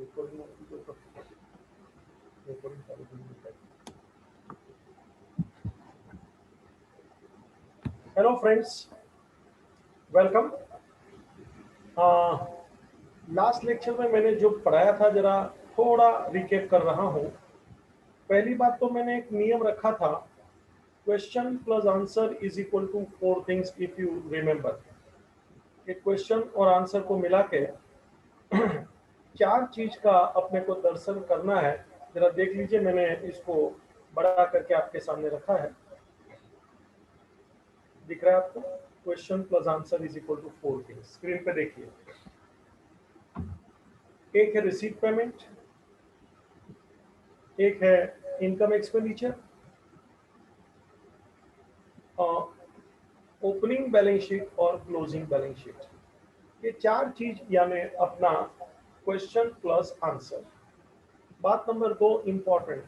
Hello friends, welcome. Last lecture में मैंने जो पढ़ाया था जरा थोड़ा रिकेप कर रहा हूँ। पहली बात तो मैंने एक नियम रखा था, question plus answer is equal to 4 things if you remember. एक क्वेश्चन और आंसर को मिला के 4 चीज का अपने को दर्शन करना है। जरा देख लीजिए, मैंने इसको बड़ा करके आपके सामने रखा है, दिख रहा है आपको? Question plus answer is equal to 4 things. Screen पे देखिए, एक है रिसीट पेमेंट, एक है income expenditure, opening balance sheet और क्लोजिंग बैलेंस शीट। ये 4 चीज यानी अपना क्वेश्चन प्लस आंसर। बात number 2 important,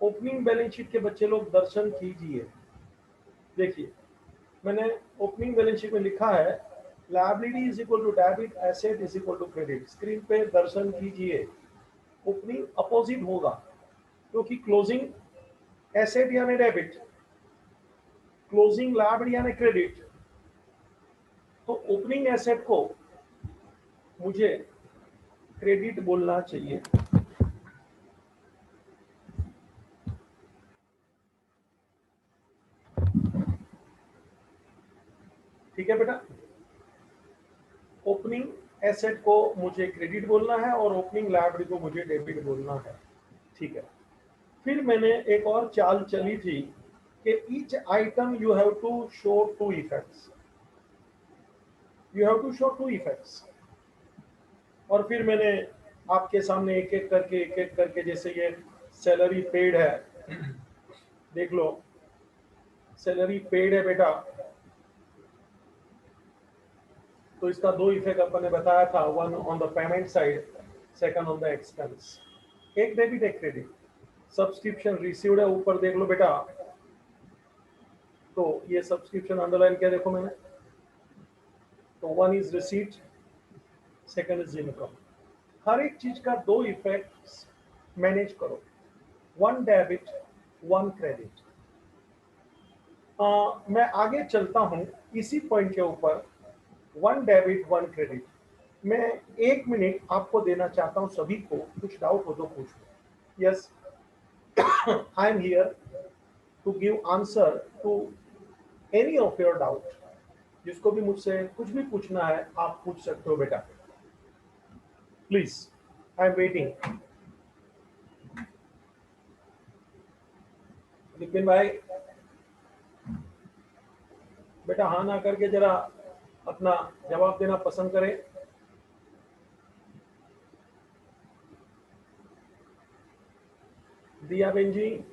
opening balance sheet के बच्चे लोग दर्शन कीजिए। देखिए, मैंने ओपनिंग बैलेंस शीट में लिखा है liability is equal to debit, asset is equal to credit. Screen पे दर्शन कीजिए, ओपनिंग अपोजिट होगा क्योंकि क्लोजिंग एसेट यानी डेबिट, क्लोजिंग लायबिलिटी यानी क्रेडिट। तो ओपनिंग एसेट को मुझे क्रेडिट बोलना चाहिए। ठीक है बेटा, ओपनिंग एसेट को मुझे क्रेडिट बोलना है और ओपनिंग लायबिलिटी को मुझे डेबिट बोलना है। ठीक है, फिर मैंने एक और चाल चली थी कि each item you have to show 2 effects, you have to show 2 effects. और फिर मैंने आपके सामने एक एक करके जैसे ये सैलरी पेड है, देख लो सैलरी पेड है बेटा, तो इसका 2 इफेक्ट अपन ने बताया था, one on the payment side, second on the expense. एक डेबिट एक क्रेडिट। सब्सक्रिप्शन रिसीव्ड है, ऊपर देख लो बेटा, तो ये सब्सक्रिप्शन अंडरलाइन किया देखो मैंने, तो 1 is receipt, second is income. हर एक चीज का 2 इफेक्ट्स मैनेज करो, 1 डेबिट 1 क्रेडिट। मैं आगे चलता हूं इसी पॉइंट के ऊपर, 1 डेबिट 1 क्रेडिट। मैं 1 मिनट आपको देना चाहता हूं, सभी को कुछ डाउट हो तो पूछो। Yes, I am here to give answer to any of your doubt. जिसको भी मुझसे कुछ भी पूछना है आप पूछ सकते हो बेटा, please, I am waiting. Nitin भाई बेटा हाँ ना करके जरा अपना जवाब देना पसंद करें। दिया बेन जी,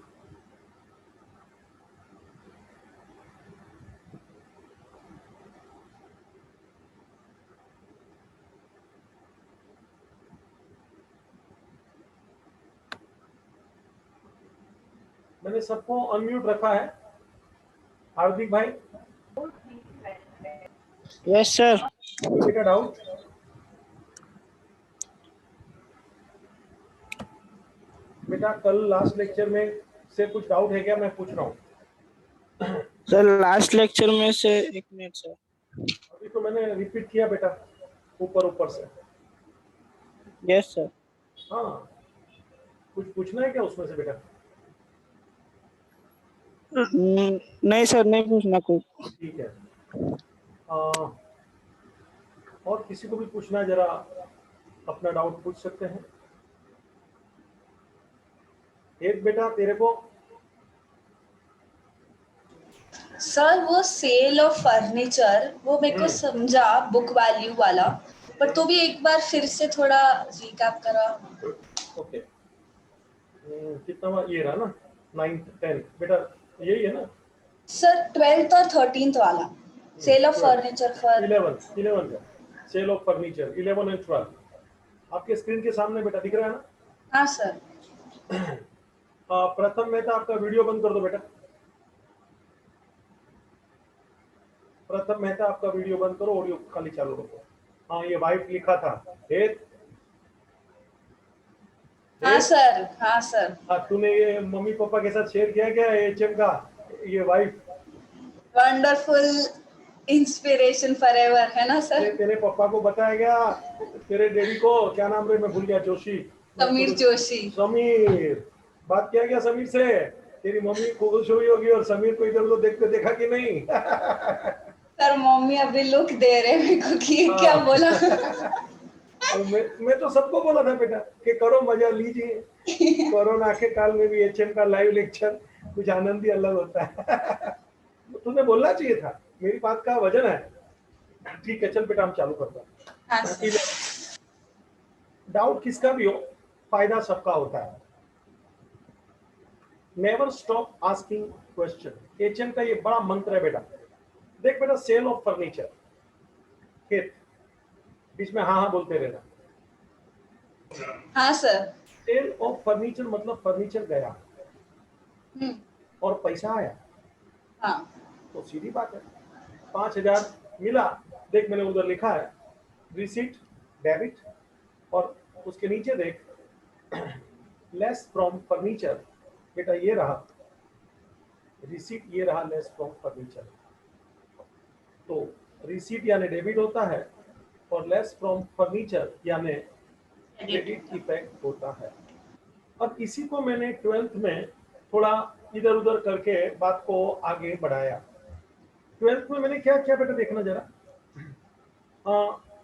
मैंने सबको अनम्यूट रखा है। हार्दिक भाई, यस सर। बेटा डाउट? बेटा कल लास्ट लेक्चर में से कुछ डाउट है क्या, मैं पूछ रहा हूँ। सर लास्ट लेक्चर में से एक मिनट सर। अभी तो मैंने रिपीट किया बेटा, ऊपर ऊपर से। Yes sir. हाँ, कुछ पूछना है क्या उसमें से बेटा? नहीं सर, नहीं पूछना कुछ। ठीक है, और किसी को भी पूछना है जरा अपना डाउट पूछ सकते हैं। एक बेटा तेरे को सर वो सेल ऑफ फर्नीचर वो मेरे को समझा बुक वैल्यू वाला, पर तो भी एक बार फिर से थोड़ा रिकैप करा। ओके, कितना हुआ? ये रहा ना 9th 10th बेटा, यही है ना सर 12th और 13th वाला सेल ऑफ फर्नीचर फॉर 11 का सेल ऑफ फर्नीचर 11 एंड 12 आपके स्क्रीन के सामने बेटा दिख रहा है ना? हाँ सर। प्रथम मेहता आपका वीडियो बंद कर दो बेटा। प्रथम मेहता आपका वीडियो बंद करो, ऑडियो खाली चालू रखो। हाँ, ये वाइफ लिखा था, हाँ सर, हाँ सर। तूने ये मम्मी पापा के साथ शेयर किया क्या एचएम का ये वाइफ? वंडरफुल, इंस्पिरेशन फॉरएवर, है ना तेरे सर? तेरे पापा को बताया गया? तेरे डैडी को क्या नाम रे, मैं भूल गया, जोशी। मैं समीर जोशी। समीर, बात किया गया समीर से? तेरी मम्मी खुश हुई होगी और समीर को इधर उधर देखते देखा कि नहीं? सर मम्मी अभी लुक दे रहे मेरे को कि ये क्या बोला। और मैं तो सबको बोला था बेटा कि करो, मजा लीजिए। कोरोना के काल में भी एचएम का लाइव लेक्चर कुछ आनंद ही अलग होता है। तुम्हें बोलना चाहिए था, मेरी बात का वजन है। ठीक है, चल बेटा हम चालू करते हैं। हाँ सर। डाउट किसका भी हो, फायदा सबका होता है। Never stop asking question, HM का ये बड़ा मंत्र है बेटा। देख बेटा, सेल ऑफ फर्नीचर, हित बीच में हाँ हाँ बोलते रहना। हाँ सर। सेल ऑफ फर्नीचर मतलब फर्नीचर गया हम्म। और पैसा आया, हाँ। तो सीधी बात है 5,000 मिला। देख मैंने उधर लिखा है रिसीट डेबिट, और उसके नीचे देख लेस फ्रॉम फर्नीचर। बेटा ये रहा रिसीट, ये रहा लेस फ्रॉम फर्नीचर। तो रिसीट यानी डेबिट होता है और लेस फ्रॉम फर्नीचर यानी क्रेडिट इफेक्ट होता है। अब इसी को मैंने 12th में थोड़ा इधर उधर करके बात को आगे बढ़ाया। 12th में मैंने क्या किया बेटा, देखना जरा।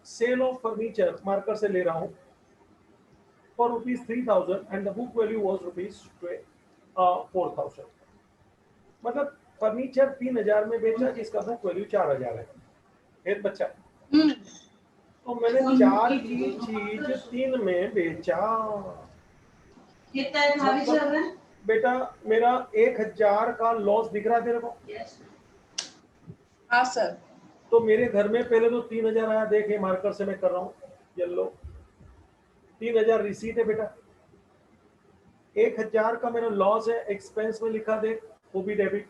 सेल ऑफ फर्नीचर मार्कर से ले रहा हूँ for ₹3,000 and the book value was ₹4,000। मतलब फर्नीचर 3,000 में बेचा जिसका बुक वैल्यू 4,000 है। एक बच्चा, हम्म। तो मैंने 4 की चीज 3 में बेचा। मतलब बेटा मेरा 1,000 का लॉस दिख रहा है तेरे को? हाँ सर। तो मेरे घर में पहले तो 3,000 आया, देख ये मार्कर से मैं कर रहा हूँ येलो। 3,000 रिसीट है बेटा, 1,000 का मेरा लॉस है, एक्सपेंस में लिखा देख वो भी डेबिट,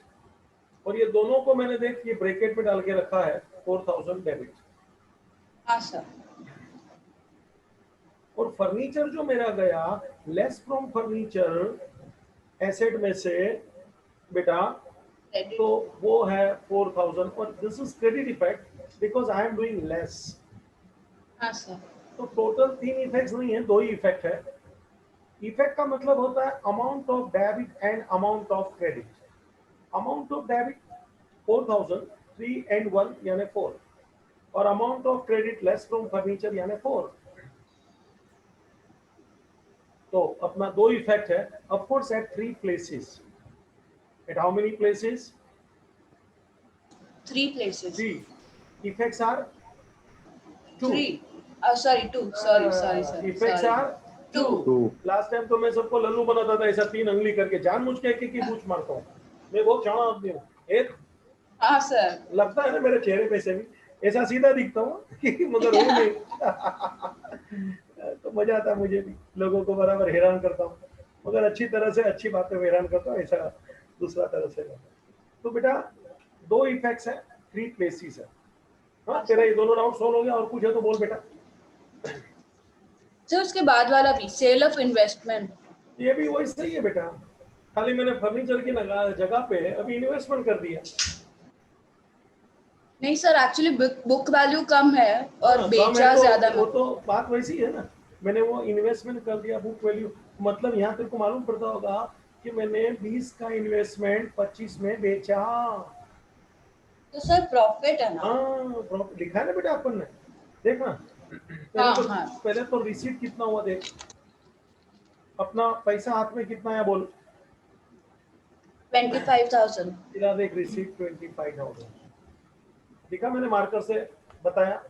और ये दोनों को मैंने देख ये ब्रैकेट में डाल के रखा है 4,000 डेबिट। हाँ सर। और फर्नीचर जो मेरा गया लेस फ्रॉम फर्नीचर एसेट में से बेटा, तो वो है 4,000 और this is credit effect because I am doing less. हाँ सर। तो टोटल 3 इफेक्ट्स नहीं है, 2 ही इफेक्ट है। इफेक्ट का मतलब होता है amount of debit and amount of credit. Amount of debit 4,000, 3 and 1 यानी 4, और amount of credit less from furniture यानी 4। तो अपना 2 इफेक्ट है, of course at 3 places. At how many places? 3 places. 3 effects are 2. 3. Oh, sorry, 2. Sorry, sir. Effects Sorry. are 2. 2. Last time तो मैं सबको लल्लू बनाता था ऐसा 3 अंगली करके, जानबूझ के एक ही पूछ मारता हूँ। मैं बहुत चाणा आदमी हूँ। एक हाँ सर। लगता है ना मेरे चेहरे पे से भी ऐसा सीधा दिखता हूँ कि मगर हूँ नहीं। तो मजा आता है मुझे भी, लोगों को बराबर हैरान करता हूँ, मगर अच्छी तरह से अच्छी बातें हैरान करता हूँ, ऐसा दूसरा तरह से नहीं। तो बेटा 2 इफेक्ट्स है, 3 प्लेसेस है। हाँ तेरा ये दोनों राउंड सोल्व हो गया, और कुछ है तो बोल बेटा। सर उसके बाद वाला भी सेल ऑफ इन्वेस्टमेंट। ये भी वही सही है बेटा, खाली मैंने फर्नीचर की जगह पे अभी इन्वेस्टमेंट कर दिया। नहीं सर, एक्चुअली बुक वैल्यू कम है और कम बेचा है तो ज्यादा वो में। तो बात वैसी है ना, मैंने वो इन्वेस्टमेंट कर दिया बुक वैल्यू। मतलब यहाँ तेरे को मालूम पड़ता होगा कि मैंने 20 का इन्वेस्टमेंट 25 में बेचा। तो सर प्रॉफिट है ना। हाँ प्रॉफिट लिखा है ना बेटा अपन ने, देखना। हाँ हाँ। पहले तो रिसीट कितना हुआ देख, अपना पैसा हाथ में कितना है बोल। 25,000। इधर देख रिसीट 25,000 लिखा मैंने मार्कर से बताया।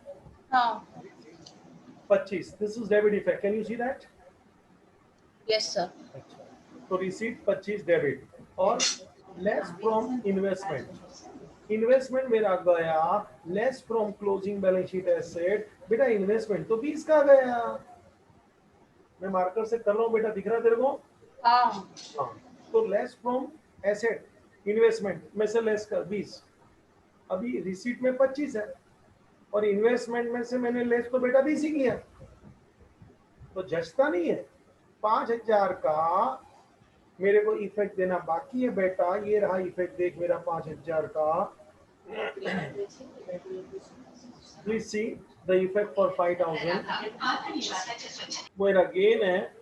हाँ। 25, this is debit effect, can you see that? Yes sir. अच्छा, तो रिसीट 25 डेबिट और लेस फ्रॉम इन्वेस्टमेंट। इन्वेस्टमेंट मेरा गया less from closing balance sheet asset. बेटा इन्वेस्टमेंट तो 20 का गया, मैं मार्कर से कर रहा हूँ बेटा, दिख रहा है तेरे को? हाँ। हाँ, तो लेस फ्रॉम एसेट इन्वेस्टमेंट में से लेस कर 20। अभी रिसीट में 25 है और इन्वेस्टमेंट में से मैंने लेस तो बेटा 20 ही किया, तो जचता नहीं है। 5,000 का मेरे को इफेक्ट देना बाकी है बेटा। ये रहा इफेक्ट, देख मेरा 5,000 का। Please see the effect for 5,000, मेरा गेन है।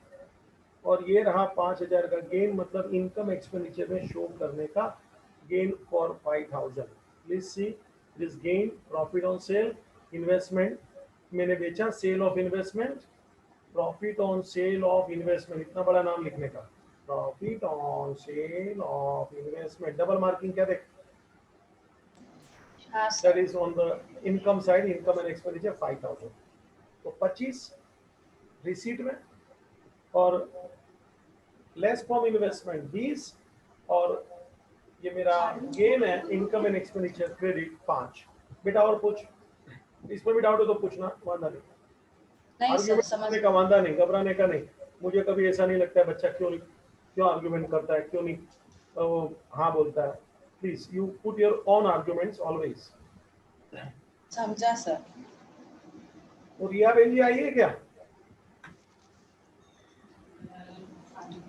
और ये रहा 5,000 का गेन, मतलब इनकम एक्सपेंडिचर में शो करने का gain for 5,000। Please see this gain, profit on sale, investment मैंने बेचा, sale of investment, profit on sale of investment, इतना बड़ा नाम लिखने का, profit on sale of investment, double marking क्या देख, हाँ that sir. is on the income side, income and expenditure 5,000। तो 25 रिसीट में, और लेस फ्रॉम इन्वेस्टमेंट 20, और ये मेरा गेन है इनकम एंड एक्सपेंडिचर क्रेडिट 5। बेटा और पूछ, इसमें भी डाउट हो तो पूछना, वादा नहीं। नहीं सर, आर्ग्यूमेंट समझ करने का वादा नहीं, घबराने का नहीं। मुझे कभी ऐसा नहीं लगता है बच्चा क्यों आर्ग्यूमेंट करता है, क्यों नहीं हाँ बोलता है। Please you put your own arguments always. समझा सर। और रिया बेन जी आई है क्या?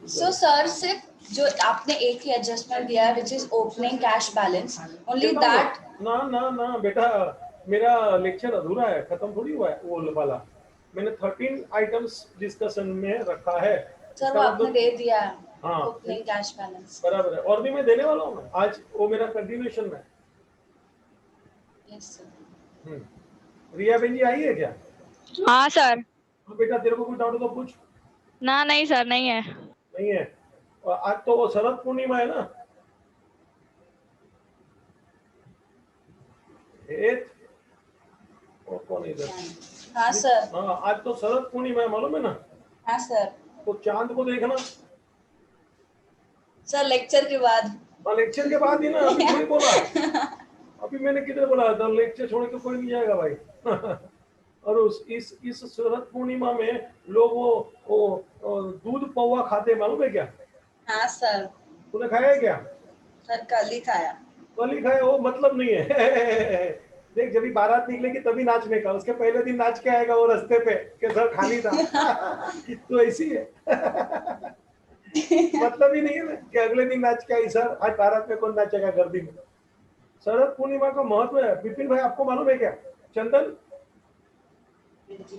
सो सर, सिर्फ जो आपने एक ही एडजस्टमेंट दिया है, which is opening cash balance, only कहता हूँ दैट। ना ना ना बेटा, मेरा लेक्चर अधूरा है, खत्म थोड़ी हुआ है वो वाला। मैंने 13 आइटम्स डिस्कशन में रखा है। सर इसका वो आपने मतलब दे दिया है, हाँ ओपनिंग कैश बैलेंस। बराबर है, और भी मैं देने वाला हूँ मैं आज, वो मेरा कंटिन्यूएशन में। Yes sir. रिया बेन जी आई है क्या? हाँ सर। तो बेटा तेरे को कोई डाउट हो तो पूछ। ना नहीं सर, नहीं है। नहीं है? और आज तो वो शरद पूर्णिमा है ना, एथ और कौन इधर? हाँ सर। हाँ आज तो शरद पूर्णिमा है, मालूम है ना? हाँ सर। तो चांद को देखना। सर लेक्चर के बाद। हाँ लेक्चर के बाद ही ना, अभी थोड़ी बोला। अभी मैंने किधर बोला था लेक्चर छोड़ के कोई नहीं जाएगा भाई। और इस शरद पूर्णिमा में लोग वो दूध पौवा खाते, मालूम है क्या? हाँ सर। तूने खाया है क्या? सर कल ही खाया। कल ही खाया, वो मतलब नहीं है। देख जब भी बारात निकलेगी तभी नाचने का, उसके पहले दिन नाच के आएगा वो रास्ते पे कि सर खाली था। तो ऐसी है। मतलब ही नहीं है ना कि अगले दिन नाच के आई, सर आज बारात में कौन नाचेगा गर्दी में। शरद पूर्णिमा का महत्व है विपिन भाई, आपको मालूम है क्या? चंदन किसी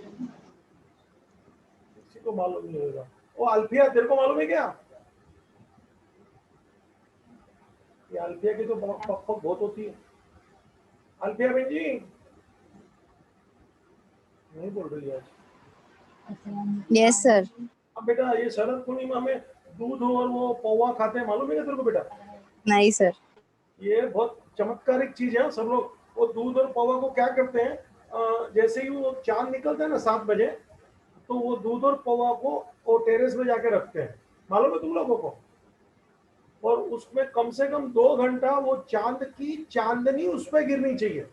को मालूम नहीं होगा। वो अल्फिया तेरे को मालूम है क्या? ये अल्फिया की तो पक पक बहुत होती है। अल्फिया बहन जी नहीं बोल रही आज। Yes sir. अब बेटा ये शरद पूर्णिमा में दूध और वो पौवा खाते हैं, मालूम है क्या तेरे को बेटा? नहीं सर। ये बहुत चमत्कारिक चीज है। सब लोग वो दूध और पौवा को क्या करते हैं, जैसे ही वो चांद निकलता है ना 7 बजे, तो वो दूध और पौवा को वो टेरेस में जाके रखते हैं, मालूम है तुम लोगों को? और उसमें कम से कम 2 घंटा वो चांद की चांदनी उस पर गिरनी चाहिए।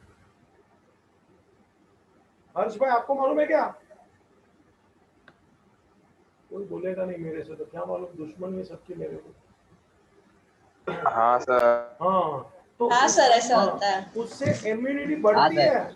हर्ष भाई आपको मालूम है क्या? कोई बोलेगा नहीं मेरे से, तो क्या मालूम, दुश्मन है सबकी मेरे को। हाँ सर। हाँ तो हाँ सर, ऐसा होता है। उससे इम्यूनिटी बढ़ती है,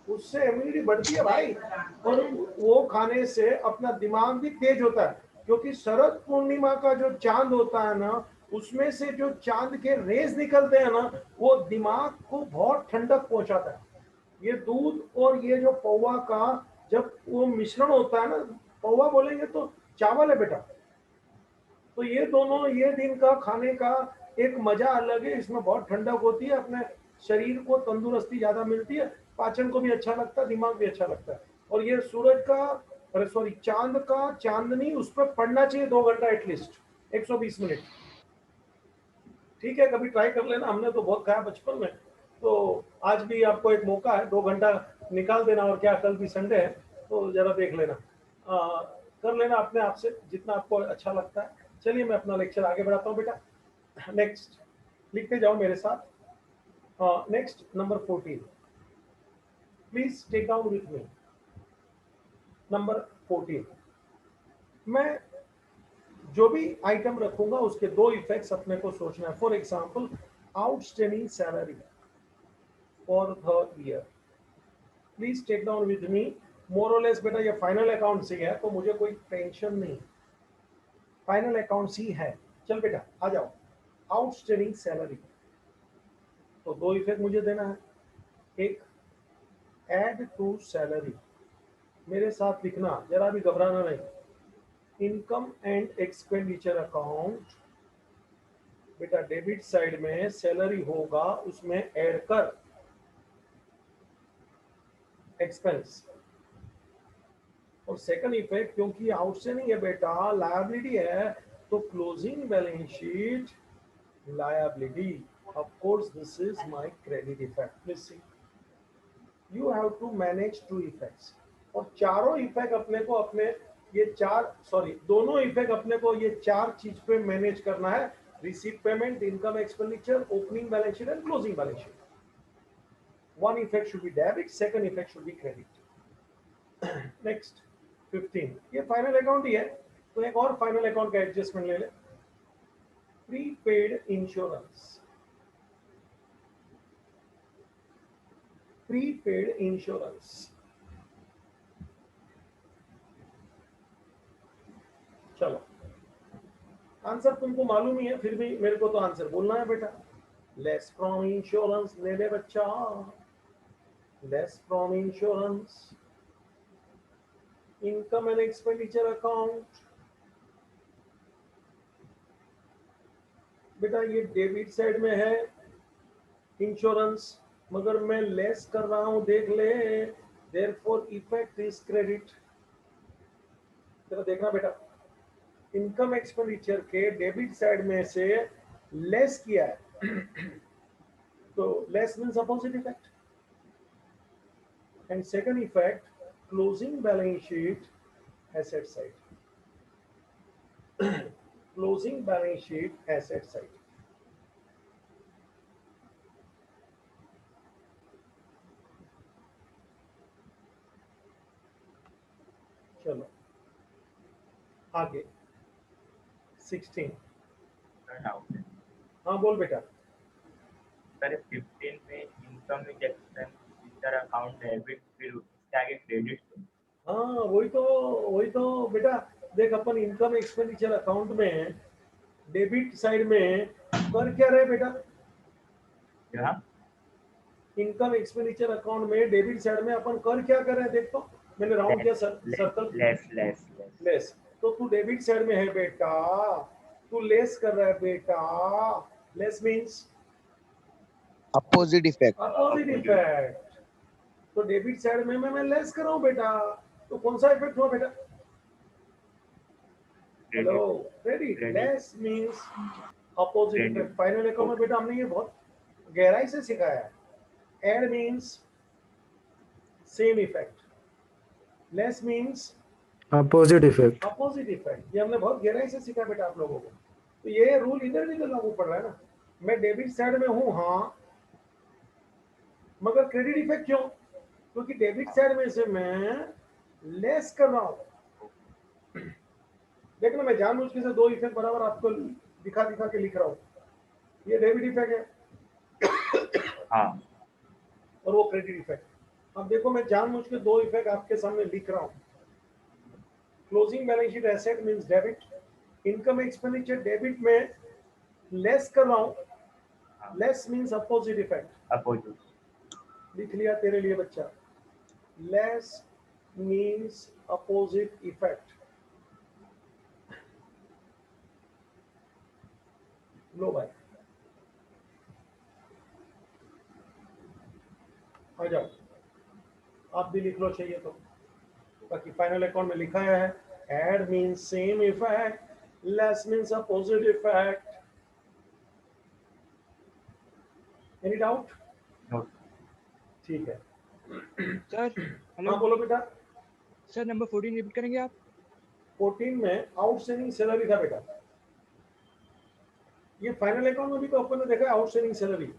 उससे इम्यूनिटी बढ़ती है भाई। और वो खाने से अपना दिमाग भी तेज होता है, क्योंकि शरद पूर्णिमा का जो चांद होता है ना, उसमें से जो चांद के रेज निकलते हैं ना, वो दिमाग को बहुत ठंडक पहुंचाता है। ये दूध और ये जो पौवा का जब वो मिश्रण होता है ना, पौवा बोलेंगे तो चावल है बेटा, तो ये दोनों ये दिन का खाने का एक मजा अलग है। इसमें बहुत ठंडक होती है, अपने शरीर को तंदुरुस्ती ज्यादा मिलती है, पाचन को भी अच्छा लगता है, दिमाग भी अच्छा लगता है। और ये सूरज का, अरे सॉरी चांद का चांदनी उस पर पड़ना चाहिए 2 घंटा एटलीस्ट, 120 मिनट। ठीक है, कभी ट्राई कर लेना, हमने तो बहुत खाया बचपन में। तो आज भी आपको एक मौका है, 2 घंटा निकाल देना। और क्या कल भी संडे है तो जरा देख लेना, कर लेना अपने आप से जितना आपको अच्छा लगता है। चलिए मैं अपना लेक्चर आगे बढ़ाता हूँ बेटा। नेक्स्ट लिखते जाओ मेरे साथ। Next number 14, please take down with me. Number 14, मैं जो भी आइटम रखूंगा उसके 2 इफेक्ट्स अपने को सोचना है। For example outstanding salary for the year, please take down with me. More और लेस बेटा ये फाइनल अकाउंट से है तो मुझे कोई टेंशन नहीं। फाइनल अकाउंट सी है। चल बेटा आ जाओ, आउटस्टैंडिंग सैलरी। तो दो इफेक्ट मुझे देना है, एक ऐड टू सैलरी, मेरे साथ लिखना, जरा भी घबराना नहीं। इनकम एंड एक्सपेंडिचर अकाउंट, बेटा डेबिट साइड में सैलरी होगा, उसमें ऐड कर एक्सपेंस। और सेकंड इफेक्ट, क्योंकि आउटस्टैंडिंग है बेटा, लायबिलिटी है, तो closing balance sheet liability. Of course this is my credit effect. Please see, you have to manage two effects. और चारों इफेक्ट अपने को अपने ये चार, सॉरी दोनों इफेक्ट अपने को ये चार चीज पे मैनेज करना है। Receive payment, income expenditure, opening balance sheet and closing balance sheet. One effect should be debit, second effect should be credit. Next 15, ये फाइनल अकाउंट ही है, तो एक और फाइनल अकाउंट का एडजस्टमेंट ले ले। Prepaid insurance, prepaid insurance. चलो answer तुमको मालूम ही है, फिर भी मेरे को तो आंसर बोलना है बेटा। लेस फ्रॉम इंश्योरेंस ले ले बच्चा, less from insurance. Income and expenditure account, बेटा ये डेबिट साइड में है इंश्योरेंस, मगर मैं लेस कर रहा हूं, देख ले, देयरफॉर इफेक्ट इज क्रेडिट। जरा देखना बेटा, इनकम एक्सपेंडिचर के डेबिट साइड में से लेस किया है, तो less means opposite effect. And second effect, closing balance sheet asset side, closing balance sheet asset side. चलो आगे 16। हाँ बोल बेटा। सर 15 में income with expenditure account debit, फिर उसके आगे क्रेडिट। हाँ वही तो बेटा, देख अपन इनकम एक्सपेंडिचर अकाउंट में डेबिट साइड में कर क्या रहे बेटा, क्या? इनकम एक्सपेंडिचर अकाउंट में डेबिट साइड में अपन कर क्या कर रहे हैं, देख तो मैंने राउंड किया सर्कल। लेस। लेस, तो तू डेबिट साइड में है बेटा, तू लेस कर रहा है बेटा। Less means opposite effect. Opposite effect. तो डेबिट साइड में मैं लेस कर रहा हूं बेटा, तो कौन सा इफेक्ट हुआ बेटा? Hello, credit. Less means opposite effect. Final account में बेटा हमने ये बहुत गहराई से सिखाया है। Add means same effect, less means opposite effect. Opposite effect. ये हमने बहुत गहराई से सीखा बेटा आप लोगों को। तो ये रूल इधर भी तो लागू पड़ रहा है ना। मैं डेबिट साइड में हूं हाँ, मगर क्रेडिट इफेक्ट क्यों? क्योंकि डेबिट साइड में से मैं लेस कर रहा हूं। देखना मैं जानबूझ के से दो इफेक्ट बराबर आपको दिखा के लिख रहा हूं। ये डेबिट इफेक्ट है हाँ, और वो क्रेडिट इफेक्ट। अब देखो मैं जानबूझ के दो इफेक्ट आपके सामने लिख रहा हूं। Closing balance sheet asset means debit, income expenditure debit में लेस कर रहा हूं, less means opposite effect. Opposite. लिख लिया तेरे लिए बच्चा, लेस मींस अपोजिट इफेक्ट। लो भाई आ जाओ, आप भी लिख लो चाहिए तो, बाकी फाइनल अकाउंट में लिखा है add means same effect, less means opposite effect. Any doubt? Note. ठीक है सर हेलो। हाँ बोलो बेटा। सर नंबर 14 रिपीट करेंगे आप? 14 में आउटस्टैंडिंग सैलरी था बेटा। ये फाइनल अकाउंट में भी तो अपन ने देखा outstanding salary,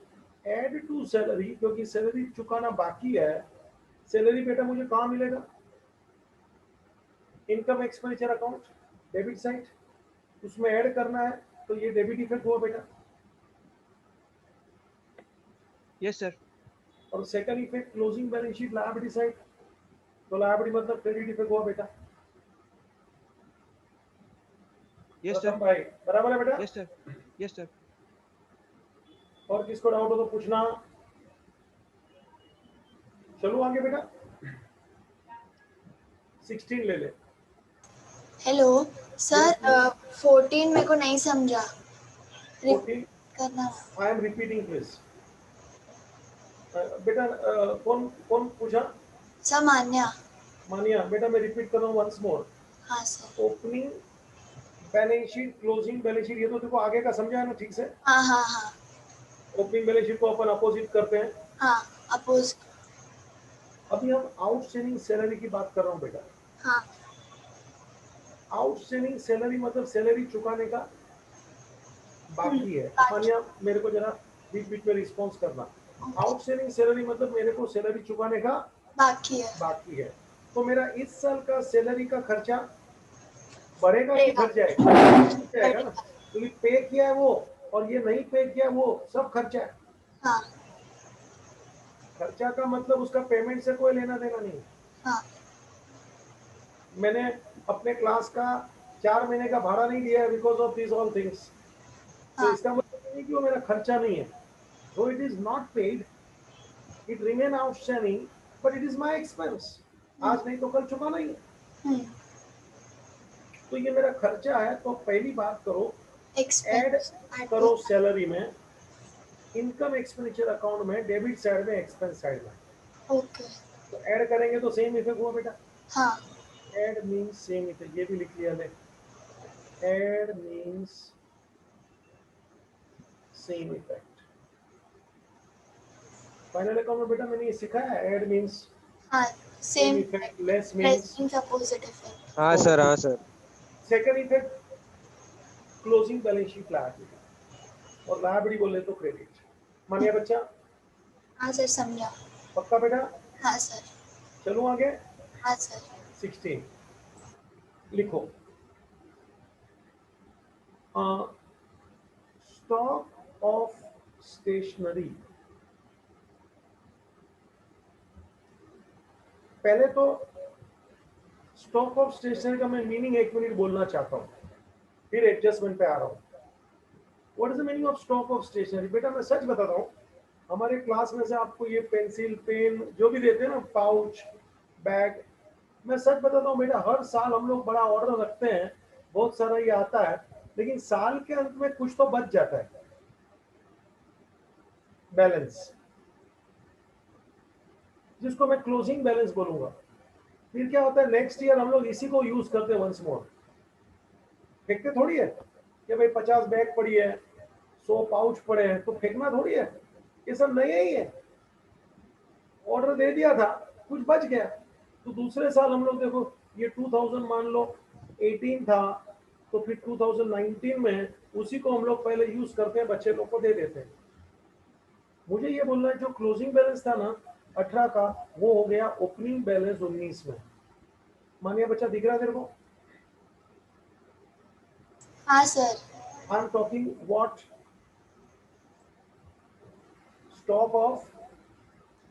add to salary, क्योंकि सैलरी चुकाना बाकी है। सैलरी बेटा मुझे कहाँ मिलेगा? Income expenditure account debit side, उसमें ऐड करना है, तो ये डेबिट इफेक्ट हुआ बेटा। Yes sir. और second effect closing balance sheet liability side, तो लायबिलिटी मतलब क्रेडिट इफेक्ट हुआ बेटा। Yes, प्रथम sir. भाई बराबर है बेटा? Yes, sir. Yes, sir. और किसको डाउट हो तो पूछना। चलो आगे बेटा, 16 ले ले। हेलो सर, 14 मेरे को नहीं समझा, 14 करना। I am repeating please. बेटा कौन कौन पूछा? सामान्य। मानिया बेटा, मैं रिपीट कर रहा हूँ वंस मोर। हाँ sir. Opening balance sheet, closing balance sheet, ये तो देखो आगे का समझा है ना ठीक से। हाँ हाँ हाँ ओपनिंग बैलेंस शीट को अपन अपोजिट करते हैं। हाँ, अपोज। अभी हम आउटस्टैंडिंग सैलरी की बात कर रहा हूँ बेटा। हाँ आउटस्टैंडिंग सैलरी मतलब सैलरी चुकाने का बाकी है। बाकी। मानिया मेरे को जरा बीच बीच में रिस्पॉन्स करना। आउटस्टैंडिंग सैलरी मतलब मेरे को सैलरी चुकाने का बाकी है। बाकी है। तो मेरा इस साल का सैलरी का खर्चा बढ़ेगा कि बढ़ेगा। घट जाएगा? घट जाएगा ना, क्योंकि पे किया है वो और ये नहीं पे किया है वो सब खर्चा है। हाँ खर्चा का मतलब उसका पेमेंट से कोई लेना देना नहीं। हाँ मैंने अपने क्लास का 4 महीने का भाड़ा नहीं दिया है because of this all things. तो हाँ। इसका मतलब नहीं कि वो मेरा खर्चा नहीं है। So it is not paid, it remain outstanding, but it is my expense. आज नहीं तो कल चुकाना ही है। हम्म, तो ये मेरा खर्चा है। तो पहली बात करो, ऐड एक्सपेंस करो सैलरी में, इनकम एक्सपेंडिचर अकाउंट में, डेबिट साइड में, एक्सपेंस साइड में। ओके। तो ऐड करेंगे तो सेम इफेक्ट हुआ बेटा। हाँ ऐड मींस सेम इफेक्ट, ये भी लिख लिया ले। Add means same effect. Final account में बेटा मैंने ये सिखाया है, ऐड मींस हाँ, same same effect, less means means opposite effect. हाँ सर, हाँ sir. Second effect closing balance sheet liability, और लायबिलिटी बोले तो क्रेडिट। मानिए बच्चा, हाँ सर, समझा। पक्का बेटा? हाँ सर। चलो आगे। हाँ सर। 16 लिखो। Stock of stationery. पहले तो स्टॉक ऑफ स्टेशनरी का मैं मीनिंग 1 मिनट बोलना चाहता हूँ, फिर एडजस्टमेंट पे आ रहा हूँ। What is the meaning of stock of stationery? बेटा मैं सच बताता हूँ, हमारे क्लास में से आपको ये पेंसिल पेन जो भी देते हैं ना, पाउच बैग, मैं सच बताता हूँ बेटा, हर साल हम लोग बड़ा ऑर्डर रखते हैं, बहुत सारा ये आता है, लेकिन साल के अंत में कुछ तो बच जाता है बैलेंस, जिसको मैं क्लोजिंग बैलेंस बोलूंगा। फिर क्या होता है, नेक्स्ट ईयर हम लोग इसी को यूज करते हैं वंस मोर। फेंकते थोड़ी है कि भाई 50 बैग पड़ी है, 100 पाउच पड़े हैं तो फेंकना थोड़ी है, ये सब नया ही है। ऑर्डर दे दिया था, कुछ बच गया, तो दूसरे साल हम लोग देखो, ये 2000 मान लो 18 था, तो फिर 2019 में उसी को हम लोग पहले यूज करते हैं, बच्चे लोग को दे देते हैं। मुझे ये बोलना है, जो क्लोजिंग बैलेंस था ना 18 का, वो हो गया ओपनिंग बैलेंस 19 में। मानिए बच्चा, दिख रहा है तेरे को? हाँ sir. I am talking what? Stock of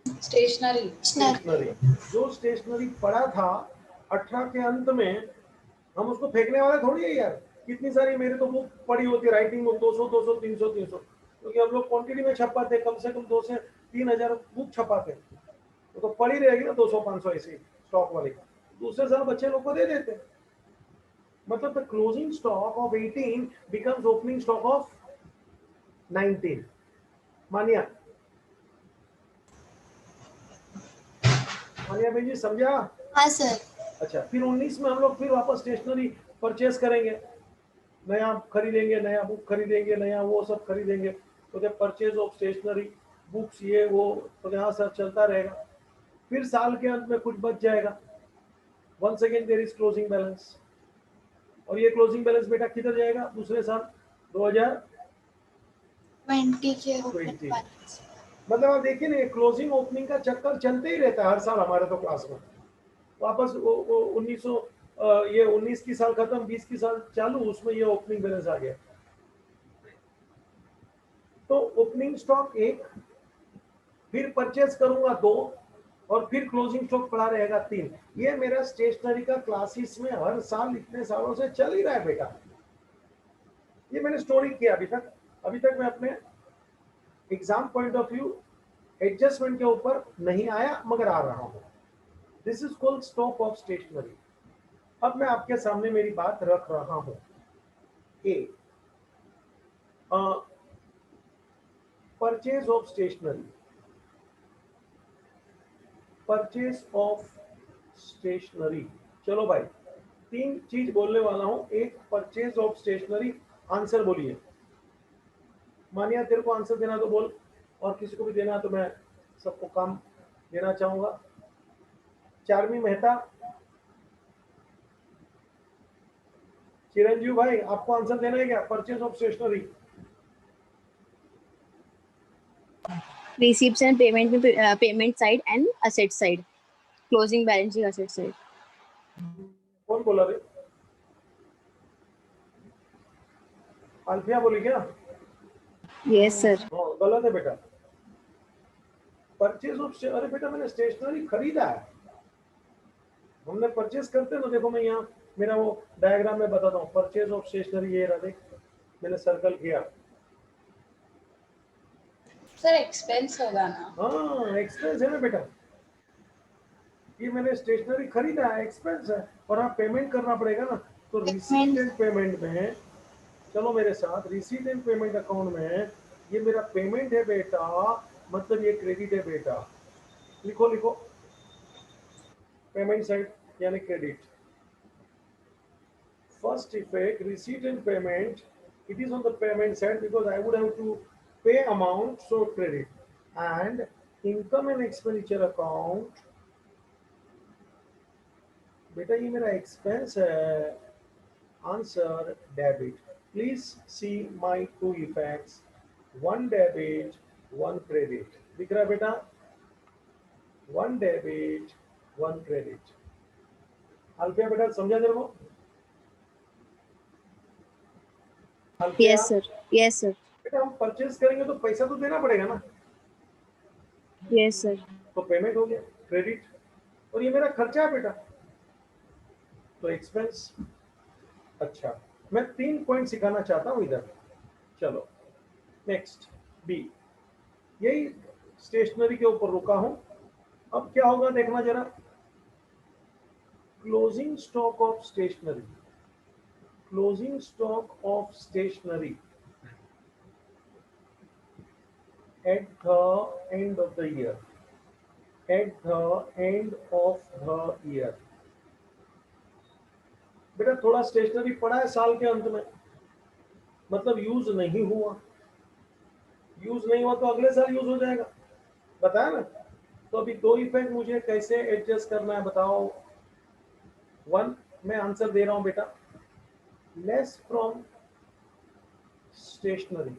stationery. Stationery. जो स्टेशनरी पड़ा था 18 के अंत में, हम उसको फेंकने वाले थोड़ी है यार। कितनी सारी मेरे तो बुक पड़ी होती है, राइटिंग बुक 200 200 300 300, क्योंकि हम लोग क्वांटिटी में छपाते, कम से कम 2 से 3,000 बुक छपाते, तो पड़ी रहेगी ना 200 500 ऐसे स्टॉक वाली। दूसरे साल बच्चे लोग को दे देते। मतलब the closing stock of 18 becomes opening stock of 19। मानिया, मानिया भाई जी, समझा? हाँ सर। अच्छा, फिर 19 में हम लोग फिर वापस स्टेशनरी परचेस करेंगे, नया खरीदेंगे, नया बुक खरीदेंगे, नया वो सब खरीदेंगे, तो क्या परचेज ऑफ स्टेशनरी बुक्स ये वो, तो यहाँ सब चलता रहेगा। फिर साल के अंत में कुछ बच जाएगा, once again there is closing balance. और ये क्लोजिंग बैलेंस बेटा किधर जाएगा दूसरे साल? 20 के2020। मतलब आप देखिए ना, क्लोजिंग ओपनिंग का चक्कर चलते ही रहता है हर साल हमारे तो क्लास में। वापस वो 1900 ये 19 की साल खत्म, 20 की साल चालू, उसमें ये ओपनिंग बैलेंस आ गया। तो ओपनिंग स्टॉक 1, फिर परचेज करूंगा 2, और फिर क्लोजिंग स्टॉक पड़ा रहेगा 3। ये मेरा स्टेशनरी का क्लासेस में हर साल इतने सालों से चल ही रहा है बेटा। ये मैंने स्टोरी किया अभी तक मैं अपने exam point of view adjustment के ऊपर नहीं आया, मगर आ रहा हूं। This is called stock of stationery. अब मैं आपके सामने मेरी बात रख रहा हूं। A, purchase of stationery. Purchase of stationery, चलो भाई 3 चीज बोलने वाला हूं। एक, परचेज ऑफ स्टेशनरी, आंसर बोलिए। मानिया तेरे को आंसर देना तो बोल, और किसी को भी देना तो मैं सबको काम देना चाहूंगा। चार्मी मेहता, चिरंजीव भाई, आपको आंसर देना है क्या? Purchase of stationery. Receipts and payment में payment side and asset side, closing balance sheet asset side. कौन बोला रे? अल्फिया बोली क्या? Yes sir. हाँ, गलत है बेटा। परचेज ऑफ, अरे बेटा मैंने स्टेशनरी खरीदा है। हमने परचेज करते हैं ना, देखो मैं यहाँ मेरा वो डायग्राम में बताता हूँ। परचेज ऑफ स्टेशनरी ये रहा, देख मैंने सर्कल किया। सर एक्सपेंस होगा ना? हाँ एक्सपेंस है ना बेटा, ये मैंने स्टेशनरी खरीदा है, एक्सपेंस है, और हाँ पेमेंट करना पड़ेगा ना। तो रिसीट एंड पेमेंट में, चलो मेरे साथ, रिसीट एंड पेमेंट अकाउंट में ये मेरा पेमेंट है बेटा, मतलब ये क्रेडिट है बेटा। लिखो लिखो, पेमेंट साइड यानी credit. First effect, receipt and payment, it is on the payment side because I would have to pay amount, so credit. And income and expenditure account, बेटा ये मेरा expense है, answer debit. Please see my 2 effects, 1 debit, 1 credit। दिख रहा है बेटा? 1 debit, 1 credit। Alfiya बेटा समझा तेरे को? यस सर, यस सर, बेटा हम परचेज करेंगे तो पैसा तो देना पड़ेगा ना, यस सर। तो पेमेंट हो गया क्रेडिट, और ये मेरा खर्चा है बेटा, तो एक्सपेंस। अच्छा, मैं 3 पॉइंट सिखाना चाहता हूँ इधर। चलो नेक्स्ट, बी। यही स्टेशनरी के ऊपर रुका हूं। अब क्या होगा देखना जरा। Closing stock of stationery, closing stock of stationery at the end of the year, at the end of the year। बेटा थोड़ा स्टेशनरी पड़ा है साल के अंत में, मतलब यूज नहीं हुआ। यूज नहीं हुआ तो अगले साल यूज हो जाएगा, बताया ना। तो अभी 2 इफेक्ट मुझे कैसे एडजस्ट करना है बताओ। 1, मैं आंसर दे रहा हूं बेटा, less from stationery,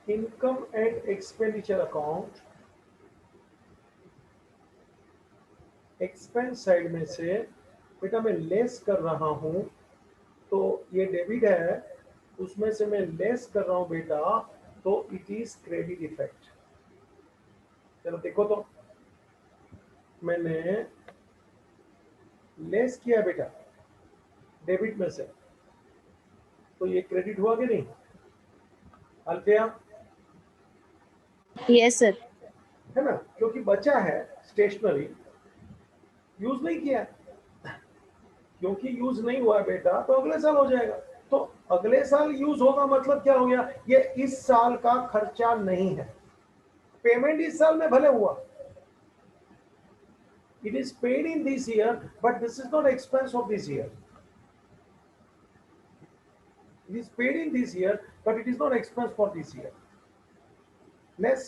income and expenditure account, expense side में से बेटा मैं लेस कर रहा हूं, तो ये डेबिट है, उसमें से मैं लेस कर रहा हूं बेटा, तो इट इज क्रेडिट इफेक्ट। चलो देखो तो, मैंने लेस किया बेटा डेबिट में से, तो ये क्रेडिट हुआ कि नहीं अल्फिया? Yes sir. है ना, क्योंकि बचा है स्टेशनरी, यूज नहीं किया, क्योंकि यूज नहीं हुआ बेटा तो अगले साल हो जाएगा। तो अगले साल यूज होगा मतलब क्या हो गया, ये इस साल का खर्चा नहीं है। पेमेंट इस साल में भले हुआ, it is paid in this year, but this is not expense of this year। it is paid in this year, but it is not expense for this year। less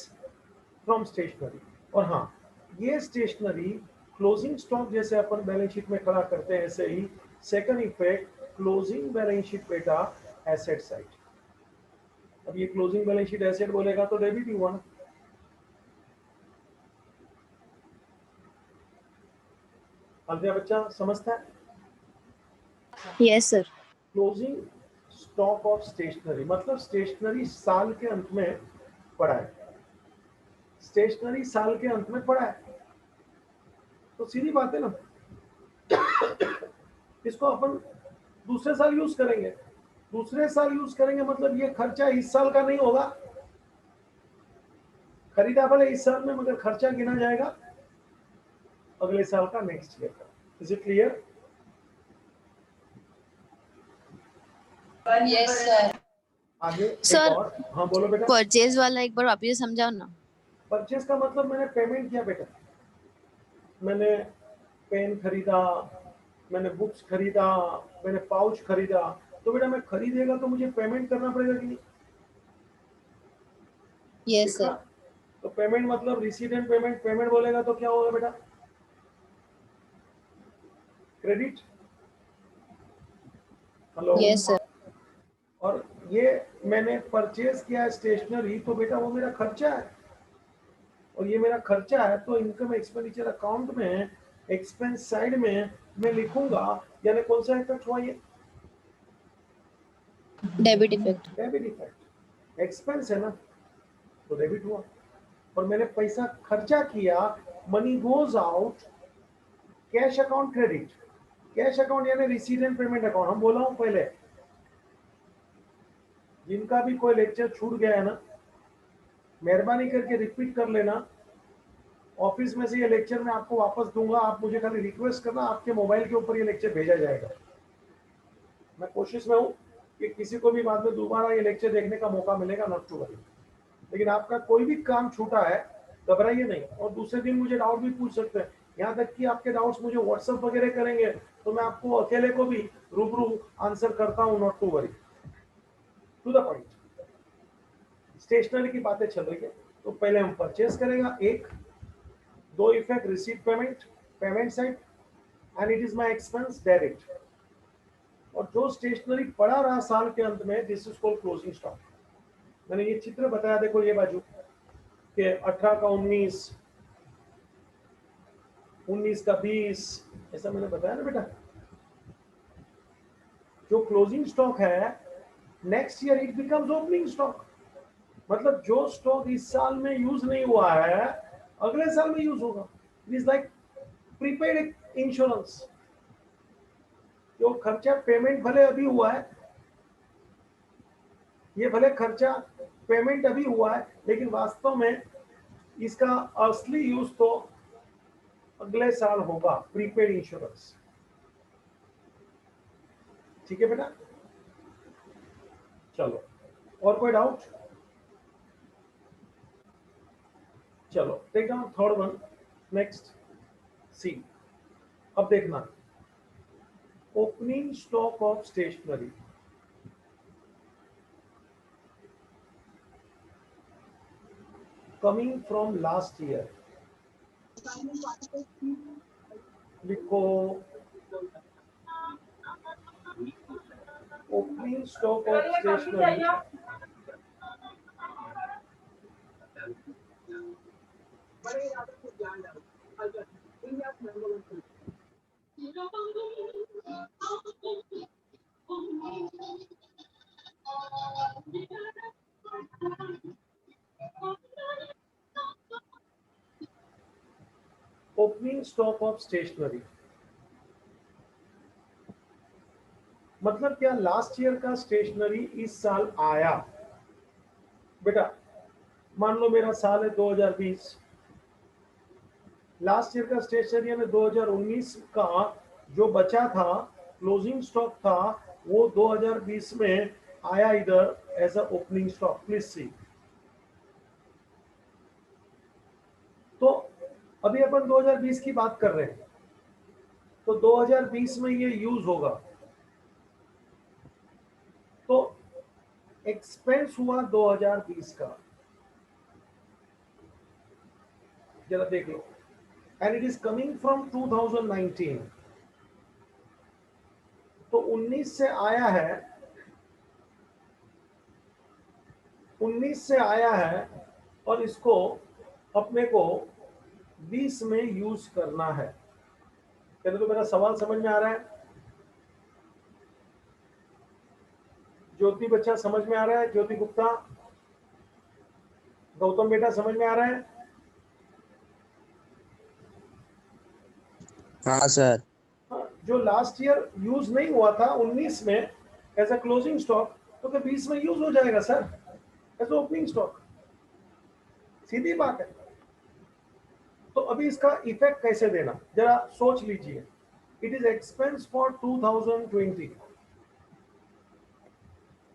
from stationery। और हाँ, ये stationery closing stock जैसे अपन balance sheet में खड़ा करते हैं, ऐसे ही second effect closing balance sheet बेटा एसेट साइड। अब ये क्लोजिंग बैलेंस शीट एसेट बोलेगा तो डेबिट ही हुआ ना। अल्फिया बच्चा समझता है? Yes sir. Closing stock of stationery मतलब स्टेशनरी साल के अंत में पड़ा है, स्टेशनरी साल के अंत में पड़ा है, तो सीधी बात है ना, इसको अपन दूसरे साल यूज करेंगे। दूसरे साल यूज करेंगे मतलब ये खर्चा इस साल का नहीं होगा, खरीदा भले इस साल में मगर खर्चा गिना जाएगा अगले साल का, नेक्स्ट ईयर का। Is it clear? Yes sir. आगे एक सर, और, हाँ बोलो बेटा। परचेज वाला एक बार वापस से समझाओ ना। परचेज का मतलब मैंने पेमेंट किया बेटा, मैंने पेन खरीदा, मैंने बुक्स खरीदा, मैंने पाउच खरीदा, तो बेटा मैं खरीदेगा तो मुझे पेमेंट करना पड़ेगा कि नहीं? यस ठीक ना? सर। तो पेमेंट मतलब रिसीट एंड पेमेंट, पेमेंट बोलेगा तो क्या होगा बेटा? क्रेडिट। हेलो। Yes sir. और ये मैंने परचेज किया स्टेशनरी, तो बेटा वो मेरा खर्चा है, और ये मेरा खर्चा है तो इनकम एक्सपेंडिचर अकाउंट में एक्सपेंस साइड में मैं लिखूंगा, यानी कौन सा इफेक्ट हुआ ये? Debit effect. Debit effect. Expense है ना, तो डेबिट हुआ, और मैंने पैसा खर्चा किया, money goes out, cash account credit. Cash account यानी रिसीट एंड पेमेंट अकाउंट। हम बोला हूं पहले, जिनका भी कोई लेक्चर छूट गया है ना, मेहरबानी करके रिपीट कर लेना। ऑफिस में से ये लेक्चर मैं आपको वापस दूंगा, आप मुझे खाली रिक्वेस्ट करना, आपके मोबाइल के ऊपर ये लेक्चर भेजा जाएगा। मैं कोशिश में हूँ कि किसी को भी बाद में दोबारा ये लेक्चर देखने का मौका मिलेगा, नॉट टू वरी। लेकिन आपका कोई भी काम छूटा है, घबराइए नहीं, और दूसरे दिन मुझे डाउट भी पूछ सकते हैं। यहाँ तक कि आपके डाउट्स मुझे व्हाट्सएप वगैरह करेंगे तो मैं आपको अकेले को भी रूबरू आंसर करता हूँ, not to worry. To the point, stationery की बातें चल रही है, तो पहले हम परचेज करेगा, एक दो effect, receipt payment, payment side, and it is my expense debit. और जो स्टेशनरी पड़ा रहा साल के अंत में, this is called closing stock. मैंने ये चित्र बताया, देखो ये बाजू के 18 का 19, 19 का 20, ऐसा मैंने बताया ना बेटा। जो क्लोजिंग स्टॉक है, next year it becomes opening stock. मतलब जो स्टॉक इस साल में यूज नहीं हुआ है, अगले साल में यूज होगा। It is like prepaid insurance. जो खर्चा पेमेंट भले अभी हुआ है, ये भले खर्चा पेमेंट अभी हुआ है, लेकिन वास्तव में इसका असली यूज तो अगले साल होगा, प्रीपेड इंश्योरेंस। ठीक है बेटा, चलो और कोई डाउट? चलो take down third one, next C. अब देखना, opening stock of stationery. Coming from last year, लिखो opening stock of stationery opening stock of stationery मतलब क्या? लास्ट ईयर का स्टेशनरी इस साल आया। बेटा मान लो मेरा साल है 2020, लास्ट ईयर का स्टेशनरी यानी 2019 का जो बचा था, क्लोजिंग स्टॉक था, वो 2020 में आया इधर as a opening stock. Please see. तो अभी अपन 2020 की बात कर रहे हैं, तो 2020 में ये यूज होगा, तो एक्सपेंस हुआ 2020 का, जरा देख लो, and it is coming from 2019। तो 19 से आया है, 19 से आया है, और इसको अपने को 20 में यूज करना है। कहते तो मेरा सवाल समझ में आ रहा है? ज्योति बच्चा समझ में आ रहा है? ज्योति गुप्ता, गौतम बेटा समझ में आ रहा है? हाँ सर। हाँ, जो लास्ट ईयर यूज नहीं हुआ था 19 में एज अ क्लोजिंग स्टॉक, तो क्या 20 में यूज हो जाएगा सर एज ओपनिंग स्टॉक? सीधी बात है। तो अभी इसका इफेक्ट कैसे देना, जरा सोच लीजिए। It is expense for 2020।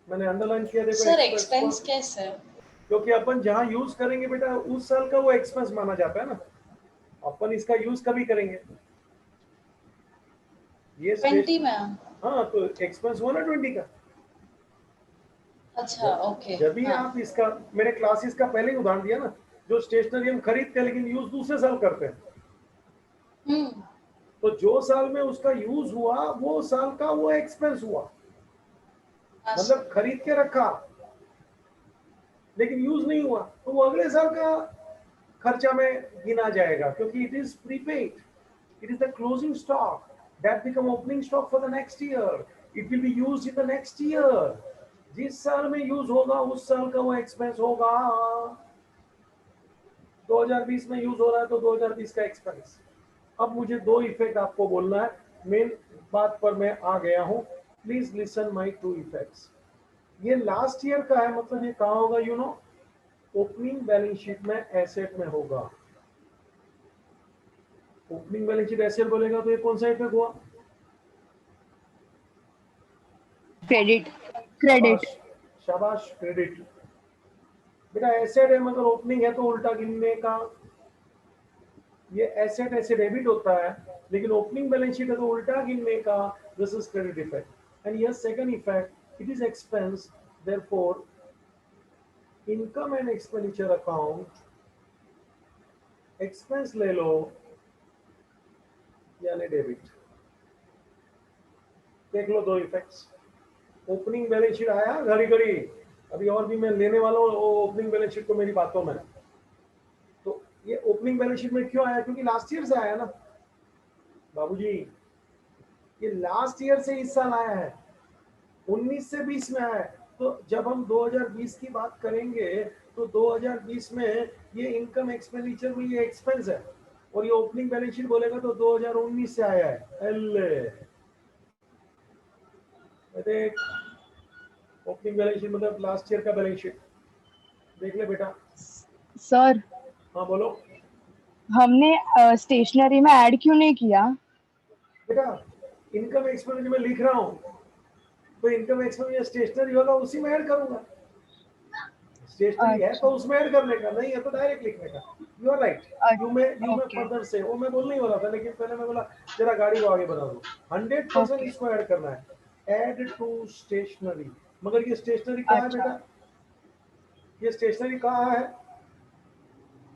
मैंने अंडरलाइन किया, देखो सर expense एक्सपेंस for- कैसे? क्योंकि अपन जहां यूज करेंगे बेटा उस साल का वो एक्सपेंस माना जाता है ना, अपन इसका यूज कभी करेंगे ये 20 में? हाँ, तो एक्सपेंस हुआ ना 20 का। अच्छा ओके। जब भी हाँ। आप इसका, मैंने क्लासेस का पहले ही उदाहरण दिया ना, जो स्टेशनरी हम खरीदते हैं लेकिन यूज दूसरे साल करते हैं, हम्म। तो जो साल में उसका यूज हुआ वो साल का वो एक्सपेंस हुआ, हाँ, मतलब खरीद के रखा लेकिन यूज नहीं हुआ, तो वो अगले साल का खर्चा में गिना जाएगा, क्योंकि it is prepaid, it is the closing stock that become opening stock for the next year, it will be used in the next year. जिस साल में यूज होगा उस साल का वो एक्सपेंस होगा। 2020 में यूज हो रहा है तो 2020 का एक्सपेंस। अब मुझे दो इफेक्ट आपको बोलना है, मेन बात पर मैं आ गया हूं, please listen my two effects. ये लास्ट ईयर का है, मतलब ये कहाँ होगा, you know, opening balance sheet में एसेट में होगा। ओपनिंग बैलेंस शीट एसेट बोलेगा तो ये कौन सा इफेक्ट हुआ? क्रेडिट। शाबाश, शाबाश, क्रेडिट। बेटा एसेट है मगर ओपनिंग है तो उल्टा गिनने का, ये एसेट ऐसे डेबिट होता है, लेकिन ओपनिंग बैलेंस शीट है तो उल्टा गिनने का, this is credit effect. And yes second effect, it is expense, therefore income and expenditure account, expense ले लो यानी डेबिट। देख लो दो इफेक्ट्स। ओपनिंग बैलेंस शीट आया घड़ी घड़ी, अभी और भी मैं लेने वाला हूँ ओपनिंग बैलेंस शीट को मेरी बातों में। तो ये ओपनिंग बैलेंस शीट में क्यों आया? क्योंकि लास्ट ईयर से आया ना बाबूजी, ये लास्ट ईयर से इस साल आया है, 19 से 20 में आया है। तो जब हम 2020 की बात करेंगे तो 2020 में ये इनकम एक्सपेंडिचर में ये एक्सपेंस है, और ये ओपनिंग बैलेंस शीट बोलेगा तो 2019 से आया है। देख, ओपनिंग बैलेंस शीट मतलब लास्ट ईयर का बैलेंस शीट, देख ले बेटा। सर हाँ बोलो हमने स्टेशनरी में ऐड क्यों नहीं किया? बेटा, इनकम एक्सपेंडिचर में लिख रहा हूँ तो इनकम एक्सपेंडिचर स्टेशनरी होगा उसी में ऐड करूंगा। स्टेशनरी है तो उसमें ऐड करने का, नहीं है तो डायरेक्ट लिखने का। यू आर राइट, यू में फर्दर से वो मैं बोलने ही वाला था, लेकिन पहले मैं बोला जरा गाड़ी को आगे बढ़ा दो। 100% इसको ऐड करना है, ऐड टू स्टेशनरी। मगर ये स्टेशनरी कहाँ है बेटा? ये स्टेशनरी कहाँ है?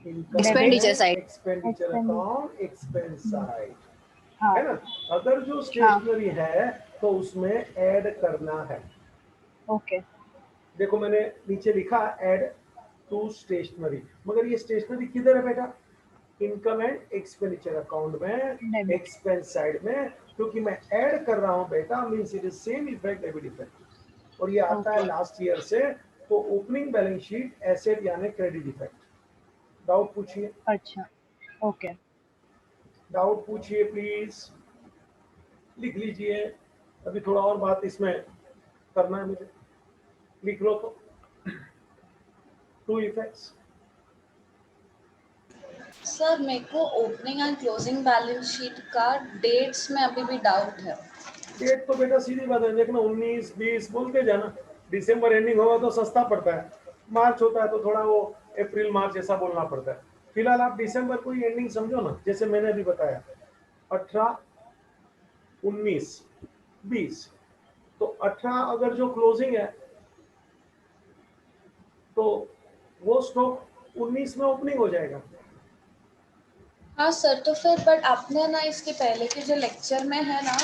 Expenditure side. Expenditure account, expense side, हाँ, है ना। अगर जो स्टेशनरी है तो उसमें ऐड करना है। ओके। देखो मैंने नीचे लिखा ऐड टू स्टेशनरी, मगर ये स्टेशनरी किधर है बेटा? इनकम एंड एक्सपेंडिचर अकाउंट में, एक्सपेंस साइड में, क्योंकि मैं ऐड कर रहा हूं बेटा, means it is same effect, debit effect, और ये आता है लास्ट ईयर से। तो ओपनिंग बैलेंस शीट एसेट यानी क्रेडिट इफेक्ट। डाउट पूछिए। अच्छा, ओके। डाउट पूछिए प्लीज, लिख लीजिए। अभी थोड़ा और बात इसमें करना है मुझे, लिख लो तो। To effects. सर मेरे को opening and closing balance sheet का डेट्स में अभी भी डाउट है। डेट तो बेटा सीधी बात है, देखना 19 20 बोलते जाना, दिसंबर एंडिंग होगा तो सस्ता पड़ता है, मार्च होता है तो थोड़ा वो अप्रैल मार्च ऐसा बोलना पड़ता है। फिलहाल आप दिसंबर को ही एंडिंग समझो ना, जैसे मैंने अभी बताया 18 19 20, तो 18 अगर जो क्लोजिंग है तो वो स्टॉक 19 में ओपनिंग हो जाएगा। हाँ सर, तो फिर बट आपने ना इसके पहले के जो लेक्चर में है ना,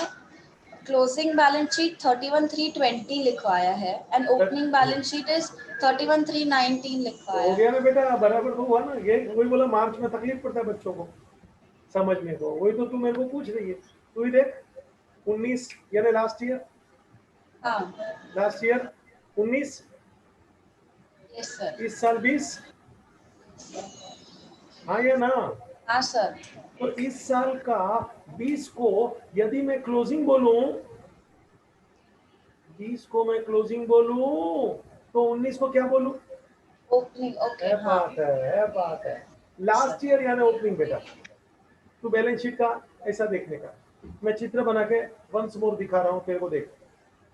क्लोजिंग बैलेंस शीट 31/3/20 लिखवाया है and opening balance sheet is 31/3/19 लिखवाया हो है। गया ना बेटा, बराबर तो हुआ ना। ये वही बोला, मार्च में तकलीफ पड़ता है बच्चों को समझने को, वही तो तू मेरे को पूछ रही है। तू ही देख 19 यानी लास्ट ईयर, हाँ लास्ट ईयर 19, यस सर। इस साल 20, हाँ या ना? हाँ सर। तो इस साल का 20 को यदि मैं क्लोजिंग बोलूं, 20 को मैं क्लोजिंग बोलूं तो 19 को क्या बोलूं? ओपनिंग। ओके, हाँ। बात है लास्ट ईयर यानी ओपनिंग बेटा। तो बैलेंस शीट का ऐसा देखने का मैं चित्र बना के वंस मोर दिखा रहा हूं तेरे को, देख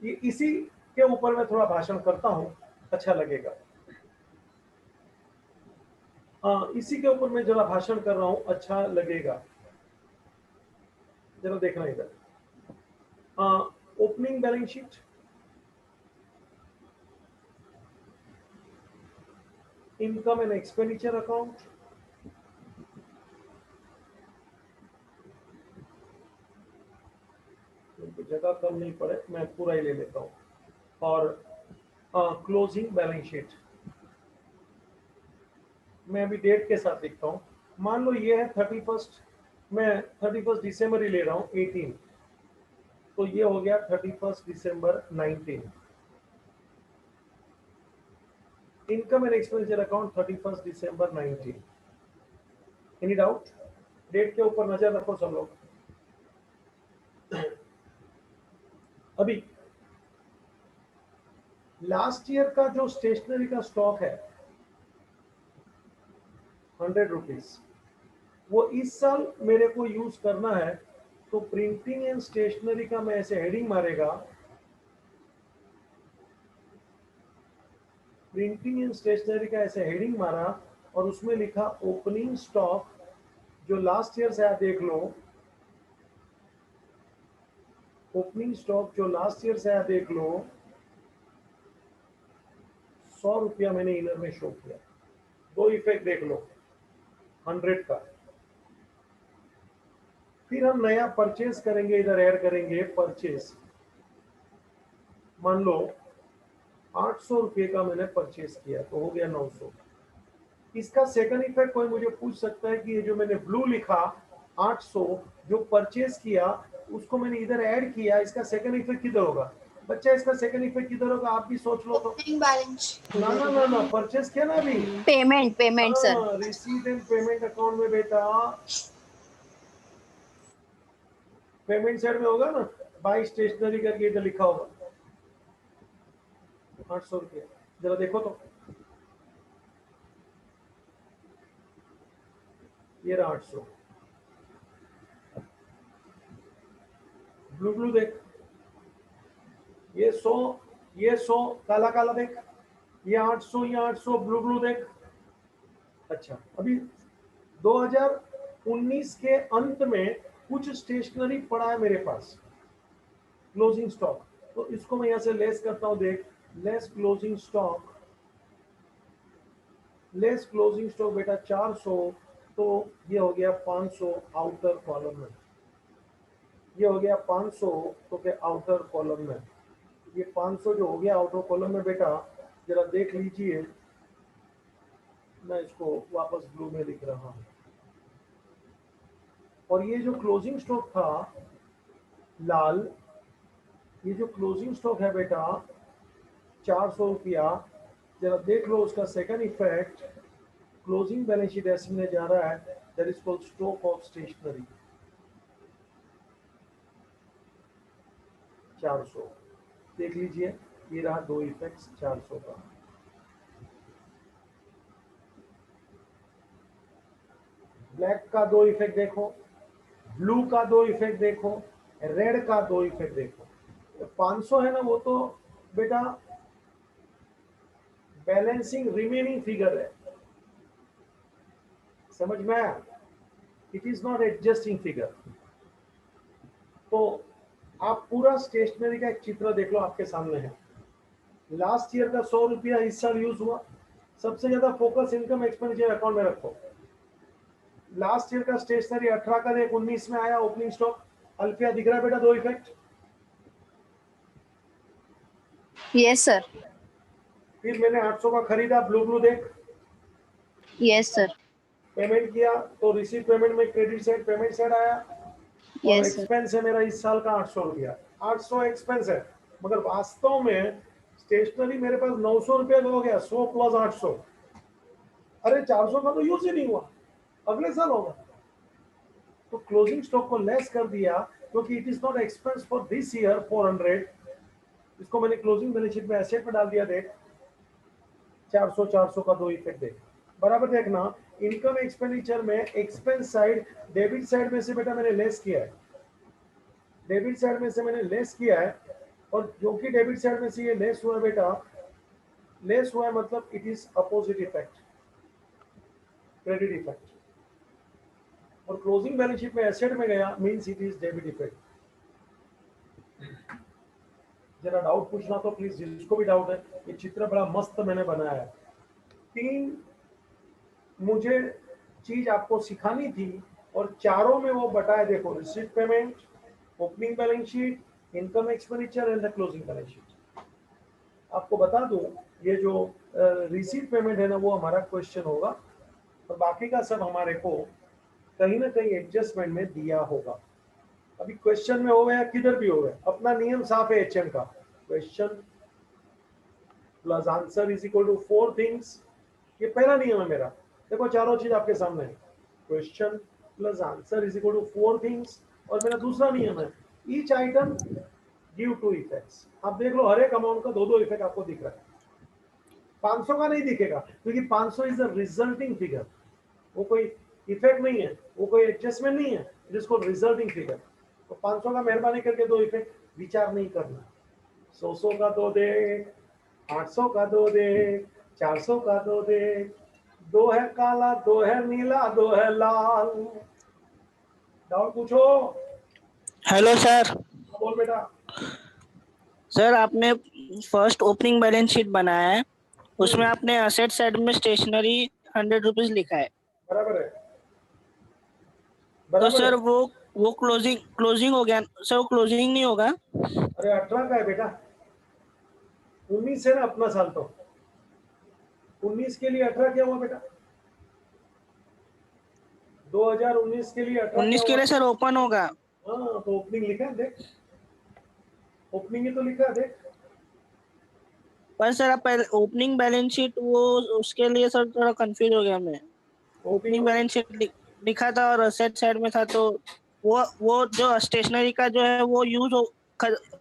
ये इसी के ऊपर मैं थोड़ा भाषण करता हूं, अच्छा लगेगा। हाँ, इसी के ऊपर मैं जरा भाषण कर रहा हूं, अच्छा लगेगा। जरा देखना इधर, opening balance sheet, income and expenditure account, जगह कम नहीं पड़े मैं पूरा ही ले लेता हूं, और क्लोजिंग बैलेंस शीट मैं अभी डेट के साथ लिखता हूं। मान लो ये है 31, मैं 31 दिसंबर ही ले रहा हूं 18, तो ये हो गया 31 दिसंबर 19। इनकम एंड एक्सपेंडिचर अकाउंट 31 दिसंबर 19। Any doubt? डेट के ऊपर नजर रखो सब लोग। अभी लास्ट ईयर का जो स्टेशनरी का स्टॉक है 100 रुपीज, वो इस साल मेरे को यूज करना है, तो प्रिंटिंग एंड स्टेशनरी का मैं ऐसे हेडिंग मारेगा, प्रिंटिंग एंड स्टेशनरी का ऐसे हेडिंग मारा और उसमें लिखा ओपनिंग स्टॉक जो लास्ट ईयर से आप देख लो, ओपनिंग स्टॉक जो लास्ट ईयर से आप देख लो, 100 रुपया मैंने इनर में शो किया। दो इफेक्ट देख लो 100 का। फिर हम नया परचेज करेंगे, इधर ऐड करेंगे परचेज। मान लो 800 रुपये का मैंने परचेज किया तो हो गया 900। इसका सेकंड इफेक्ट कोई मुझे पूछ सकता है कि ये जो मैंने ब्लू लिखा 800 जो परचेज किया उसको मैंने इधर ऐड किया, इसका सेकंड इफेक्ट किधर होगा बच्चा? इसका सेकंड इफेक्ट किधर होगा आप भी सोच लो तो। Opening balance. ना परचेज किया ना अभी, payment sir. Receipt and payment account में बेटा पेमेंट साइड में होगा ना, बाई स्टेशनरी करके इधर लिखा होगा 800 रुपये। जरा देखो तो, ये रहा 800। ब्लू देख, ये 100 काला काला देख, ये 800 ये 800 ब्लू देख। अच्छा, अभी 2019 के अंत में कुछ स्टेशनरी पड़ा है मेरे पास क्लोजिंग स्टॉक, तो इसको मैं यहां से लेस करता हूं, देख less closing stock, less closing stock बेटा 400, तो ये हो गया 500 आउटर कॉलम में, ये हो गया 500 तो क्या आउटर कॉलम में, ये 500 जो हो गया आउटर कॉलम में बेटा जरा देख लीजिए, मैं इसको वापस ब्लू में लिख रहा हूं। और ये जो क्लोजिंग स्टॉक था लाल, ये जो क्लोजिंग स्टॉक है बेटा 400 रुपया, जरा देख लो उसका second effect closing balance sheet ऐसे में जा रहा है, that is called stock of stationery 400। देख लीजिए ये रहा दो इफेक्ट्स 400 का। ब्लैक का दो इफेक्ट देखो, ब्लू का दो इफेक्ट देखो, रेड का दो इफेक्ट देखो। 500 है ना वो तो बेटा बैलेंसिंग रिमेनिंग फिगर है, समझ में आया? It is not adjusting figure. तो आप पूरा स्टेशनरी का एक चित्र देख लो आपके सामने है। लास्ट ईयर का 100 रुपया इस साल यूज हुआ, सबसे ज्यादा फोकस इनकम एक्सपेंडिचर अकाउंट में रखो। लास्ट ईयर का स्टेशनरी 18 का देख 19 में आया ओपनिंग स्टॉक, अल्फिया दिख रहा है बेटा दो इफेक्ट? Yes sir. फिर मैंने 800 का खरीदा, ब्लू देख। Yes sir. पेमेंट किया तो रिसीव पेमेंट में क्रेडिट साइड पेमेंट साइड आया, और यस सर। एक्सपेंस है मेरा इस साल का 800 रुपया, 800 एक्सपेंस है, मगर वास्तव में स्टेशनरी मेरे पास 900 रुपया का हो गया, 100 प्लस 800। अरे 400 का तो यूज ही नहीं हुआ, अगले साल होगा। तो क्लोजिंग स्टॉक को लेस कर दिया क्योंकि it is not expense for this year 400, इसको मैंने क्लोजिंग बैलेंस शीट में एसेट में डाल दिया। देख 400 का दो इफेक्ट देख, बराबर देखना। इनकम एक्सपेंडिचर में एक्सपेंस साइड डेबिट साइड में से बेटा मैंने लेस किया है, डेबिट साइड में से मैंने लेस किया है, और जो कि डेबिट साइड में से ये लेस हुआ है बेटा, लेस हुआ है मतलब it is opposite effect, credit effect. और क्लोजिंग बैलेंस शीट में एसेट में गया means it is debit effect. जरा डाउट पूछना तो प्लीज, जिसको भी डाउट है। ये चित्र बड़ा मस्त मैंने बनाया है। 3 मुझे चीज आपको सिखानी थी और चारों में वो बताया। देखो, receipt payment, opening balance sheet, income expenditure and the closing balance sheet. आपको बता दूं, ये जो रिसीट पेमेंट है ना, वो हमारा क्वेश्चन होगा, और बाकी का सब हमारे को कहीं ना कहीं एडजस्टमेंट में दिया होगा। अभी क्वेश्चन में हो गया, किधर भी हो गया, अपना नियम साफ है एचएम का। Question plus answer is equal to 4 things, ये पहला नियम है मेरा। देखो चारों चीज आपके सामने है, question plus answer is equal to 4 things. और मेरा दूसरा नियम है, ईच आइटम गिव 2 इफेक्ट्स। आप देख लो, हर एक अमाउंट का 2-2 इफेक्ट आपको दिख रहा है। 500 का नहीं दिखेगा क्योंकि 500 इज अ रिजल्टिंग फिगर, वो कोई इफेक्ट नहीं है, वो कोई एडजस्टमेंट नहीं है, जिसको रिजल्टिंग फिगर। तो 500 का मेहरबानी करके 2 इफेक्ट विचार नहीं करना। 100 का 2 दे, 800 का 2 दे, 400 का 2 दे, 2 है काला, 2 है नीला, 2 है लाल। डाउट पूछो। Hello sir. बोल बेटा। सर आपने फर्स्ट ओपनिंग बैलेंस शीट बनाया है, उसमें आपने असेट साइड में स्टेशनरी 100 रुपीज लिखा है, बराबर है, तो बराबर सर है। वो क्लोजिंग हो गया सर, वो क्लोजिंग नहीं होगा? अरे 18 का है बेटा, 19 है ना अपना साल, तो 19 के लिए 18 क्या हुआ बेटा? 2019 के लिए 18 19 क्या के हुआ? लिए सर ओपन होगा। हाँ, तो ओपनिंग लिखा है, देख ओपनिंग ही तो लिखा है, देख। पर सर आप पहले ओपनिंग बैलेंस शीट, वो उसके लिए सर थोड़ा कंफ्यूज हो गया मैं। ओपनिंग बैलेंस शीट लिखा था और असेट साइड में था, तो वो जो स्टेशनरी का जो है वो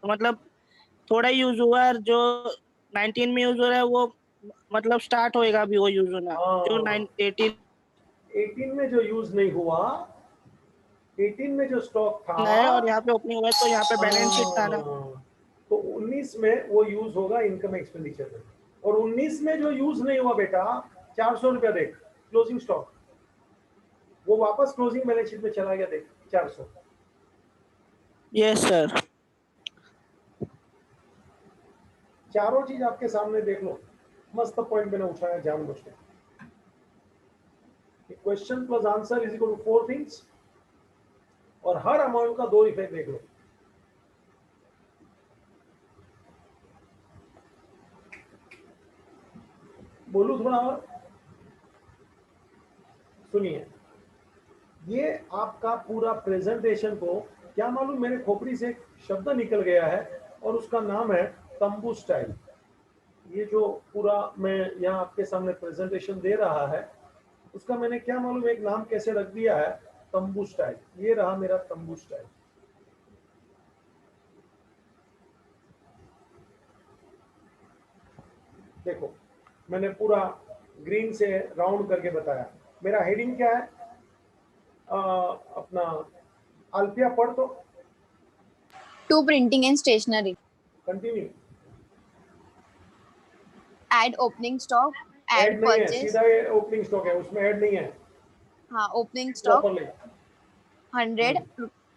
मतलब थोड़ा यूज हुआ है, जो 19 में यूज हो रहा है वो मतलब स्टार्ट होएगा अभी वो यूज होना, जो 18 में जो यूज नहीं हुआ, 18 में जो स्टॉक था, है और यहाँ पे ओपनिंग हुआ है, तो यहाँ पे बैलेंस शीट था ना, तो 19 में वो यूज होगा इनकम एक्सपेंडिचर में। और 19 में जो यूज नहीं हुआ बेटा, 400 रुपया देख क्लोजिंग स्टॉक, वो वापस क्लोजिंग बैलेंस शीट में चला गया, देख 400। Yes sir. चारों चीज आपके सामने देख लो, मस्त पॉइंट मैंने उठाया जानबूझ के। Question plus answer is equal to 4 things, और हर अमाउंट का 2 इफेक्ट देख लो। बोलू थोड़ा और, सुनिए। ये आपका पूरा प्रेजेंटेशन को, क्या मालूम मेरे खोपड़ी से एक शब्द निकल गया है और उसका नाम है तंबू स्टाइल। ये जो पूरा मैं यहाँ आपके सामने प्रेजेंटेशन दे रहा है, उसका मैंने क्या मालूम एक नाम कैसे रख दिया है, तंबू स्टाइल। ये रहा मेरा तंबू स्टाइल। देखो, मैंने पूरा ग्रीन से राउंड करके बताया। मेरा हेडिंग क्या है? अपना अल्फिया पढ़ तो। To printing and stationery. Continue. Add opening stock. Add add नहीं है, purchase. सीधा ये ओपनिंग स्टॉक है, उसमें ऐड नहीं है। हाँ, opening stock properly 100.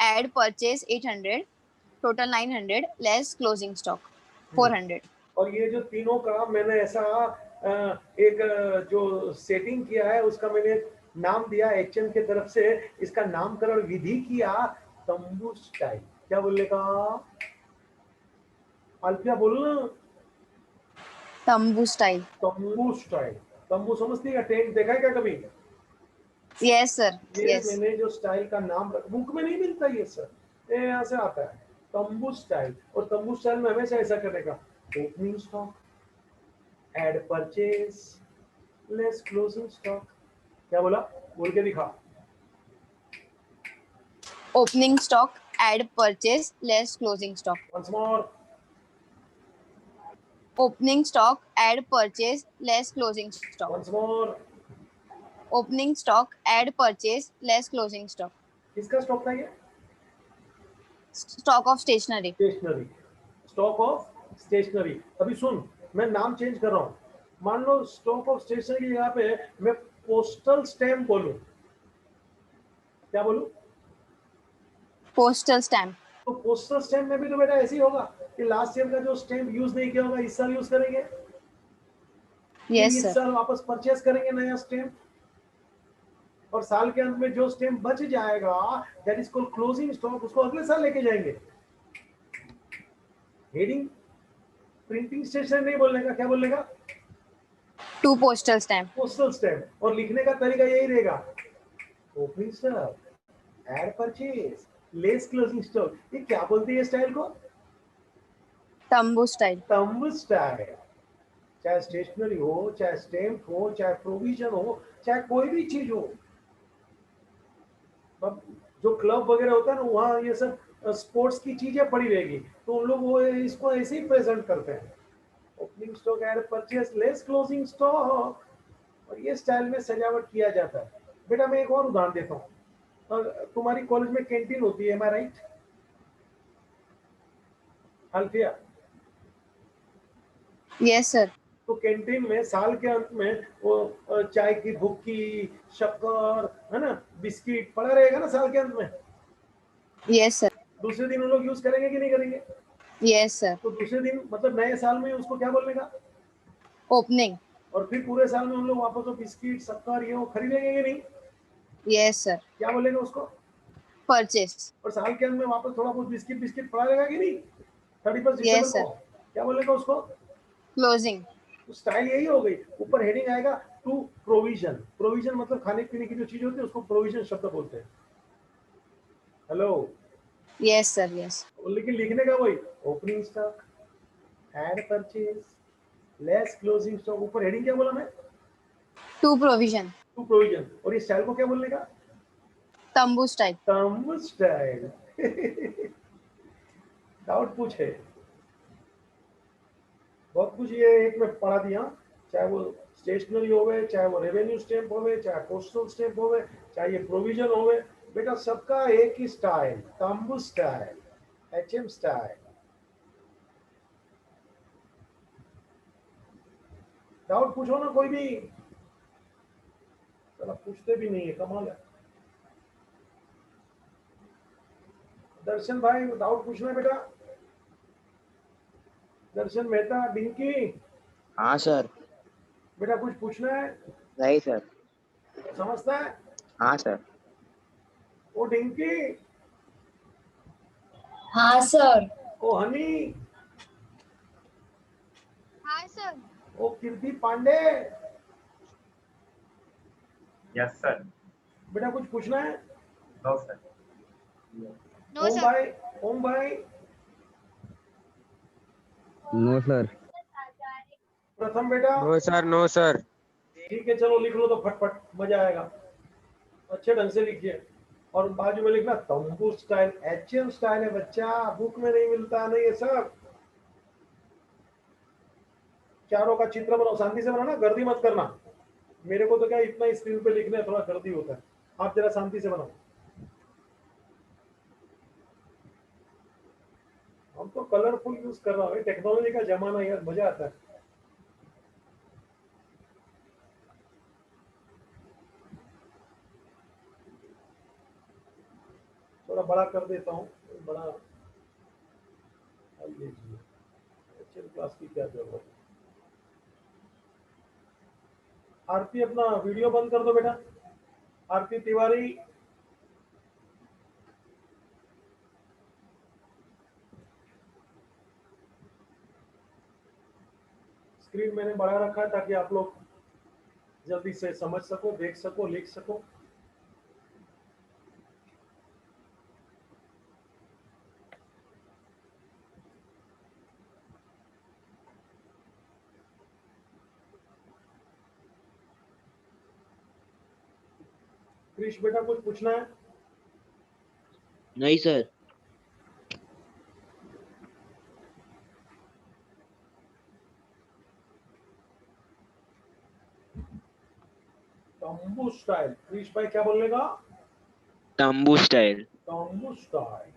Add purchase 800. Total 900. Less closing stock 400. और ये जो तीनों का मैंने ऐसा एक जो सेटिंग किया है, उसका मैंने नाम दिया एचएम के तरफ से, इसका नामकरण विधि किया तंबू स्टाइल। क्या बोलने का? अल्फिया बोलो ना। तंबू स्टाइल। तंबू स्टाइल। तंबू समझती है? टेंट देखा है क्या कभी? Yes sir. ये यस। मैंने जो स्टाइल का नाम बुक में नहीं मिलता ये सर, ये यहाँ से आता है तंबू स्टाइल। और तंबू स्टाइल में हमेशा ऐसा करने का, opening stock, add purchase, less closing stock. क्या बोला? बोल के दिखा। Opening stock, add purchase, less closing stock. Once more. Opening stock, add purchase, less closing stock. Once more. Opening stock, add purchase, less closing stock. किसका stock था ये? Stock of stationery. Stationery, stock of stationery. अभी सुन, मैं नाम change कर रहा हूँ। मान लो स्टॉक ऑफ स्टेशनरी की जगह पे मैं पोस्टल स्टैम्प बोलूं, क्या बोलूं? Postal stamp. तो पोस्टल स्टैम्प में भी तो बेटा ऐसे ही होगा कि लास्ट ईयर का जो स्टैम्प यूज नहीं किया होगा इस साल यूज करेंगे, Yes, इस sir. साल वापस परचेस करेंगे नया स्टैम्प, और साल के अंत में जो स्टैम्प बच जाएगा that is called closing stock, उसको अगले साल लेके जाएंगे। हेडिंग प्रिंटिंग स्टेशन नहीं बोलने का, क्या बोलने का? Two postal stamp. Postal stamp. और लिखने का तरीका यही रहेगा, opening stock, add purchase, less closing stock. ये क्या बोलते हैं स्टाइल को? Tambu style. तंबू स्टाइल। चाहे स्टेशनरी हो, चाहे स्टैम्प हो, चाहे प्रोविजन हो, चाहे कोई भी चीज हो। अब जो क्लब वगैरह होता है ना, वहाँ ये सब स्पोर्ट्स की चीजें पड़ी रहेगी, तो उन लोग वो इसको ऐसे ही प्रेजेंट करते हैं, opening stock, add purchase, less closing stock, और ये स्टाइल में सजावट किया जाता है। बेटा मैं एक और उदाहरण देता हूँ। तुम्हारी कॉलेज में कैंटीन होती है, एम आई राइट? Alfiya, Yes, sir. तो कैंटीन में साल के अंत में वो चाय की भुक्की, शक्कर, है ना, बिस्किट पड़ा रहेगा ना साल के अंत में। Yes, sir. दूसरे दिन उन लोग यूज करेंगे कि नहीं करेंगे? Yes, sir. तो दूसरे दिन मतलब नए साल में उसको क्या बोलने का? Opening. और फिर पूरे साल में उन लोग वापस वो बिस्किट, शक्कर, ये वो खरीदेंगे कि नहीं? Yes, sir. क्या बोलेंगे उसको? Purchase. और साल के अंत में वापस थोड़ा बहुत बिस्किट बिस्किट पड़ा रहेगा कि नहीं? 31 Yes, दिसंबर sir. को क्या बोलेगा उसको? Closing. तो स्टाइल यही हो गई। ऊपर हेडिंग आएगा टू प्रोविजन। प्रोविजन मतलब खाने पीने की जो चीज होती है उसको प्रोविजन शब्द बोलते हैं। हेलो? Yes, sir. Yes. लेकिन लिखने का वही, opening stock, add purchase, less closing stock. ऊपर हेडिंग क्या बोला मैं? Two provision. Two provision. और ये स्टाइल को क्या बोलने का? Tambu style. तंबू स्टाइल। डाउट पूछे, बहुत कुछ ये एक में पढ़ा दिया, चाहे वो स्टेशनरी होवे, चाहे वो रेवेन्यू स्टैम्प होवे, चाहे पोस्टल स्टैम्प होवे, चाहे ये प्रोविजन होवे, बेटा सबका एक ही स्टाइल, तंबू स्टाइल, एचएम स्टाइल। डाउट पूछो ना कोई भी, चलो पूछते भी नहीं है, कमाल है। दर्शन भाई डाउट पूछना है बेटा। दर्शन मेहता, डिंकी, हाँ सर। बेटा कुछ पूछना है? नहीं सर। समझता है? हाँ सर। ओ डिंकी, हाँ सर। ओ हनी, हाँ सर। ओ कीर्ति पांडे, यस सर। बेटा कुछ पूछना है? No sir. No sir. भाई, ओम भाई, नो सर। प्रथम बेटा, नो सर। No sir. ठीक है चलो लिख लो तो फटफट, मजा आएगा। अच्छे ढंग से लिखिए, और बाजू में लिखना तंबू स्टाइल, एचएम स्टाइल है बच्चा, बुक में नहीं मिलता है ना ये सब। चारों का चित्र बनाओ, शांति से बनाना, गर्दी मत करना। मेरे को तो क्या इतना स्क्रीन पे लिखना है, थोड़ा गर्दी होता है, आप जरा शांति से बनाओ। हम तो कलरफुल यूज कर रहा हूँ, टेक्नोलॉजी का जमाना है, मजा आता है। थोड़ा बड़ा कर देता हूँ, बड़ा क्लास की क्या जरूरत है। आरती अपना वीडियो बंद कर दो बेटा, आरती तिवारी। स्क्रीन मैंने बढ़ा रखा है ताकि आप लोग जल्दी से समझ सको, देख सको, लिख सको। कृष बेटा कुछ पूछना है? नहीं सर। तंबू स्टाइल, क्रिश भाई क्या बोलने का? तंबू स्टाइल। तंबू स्टाइल।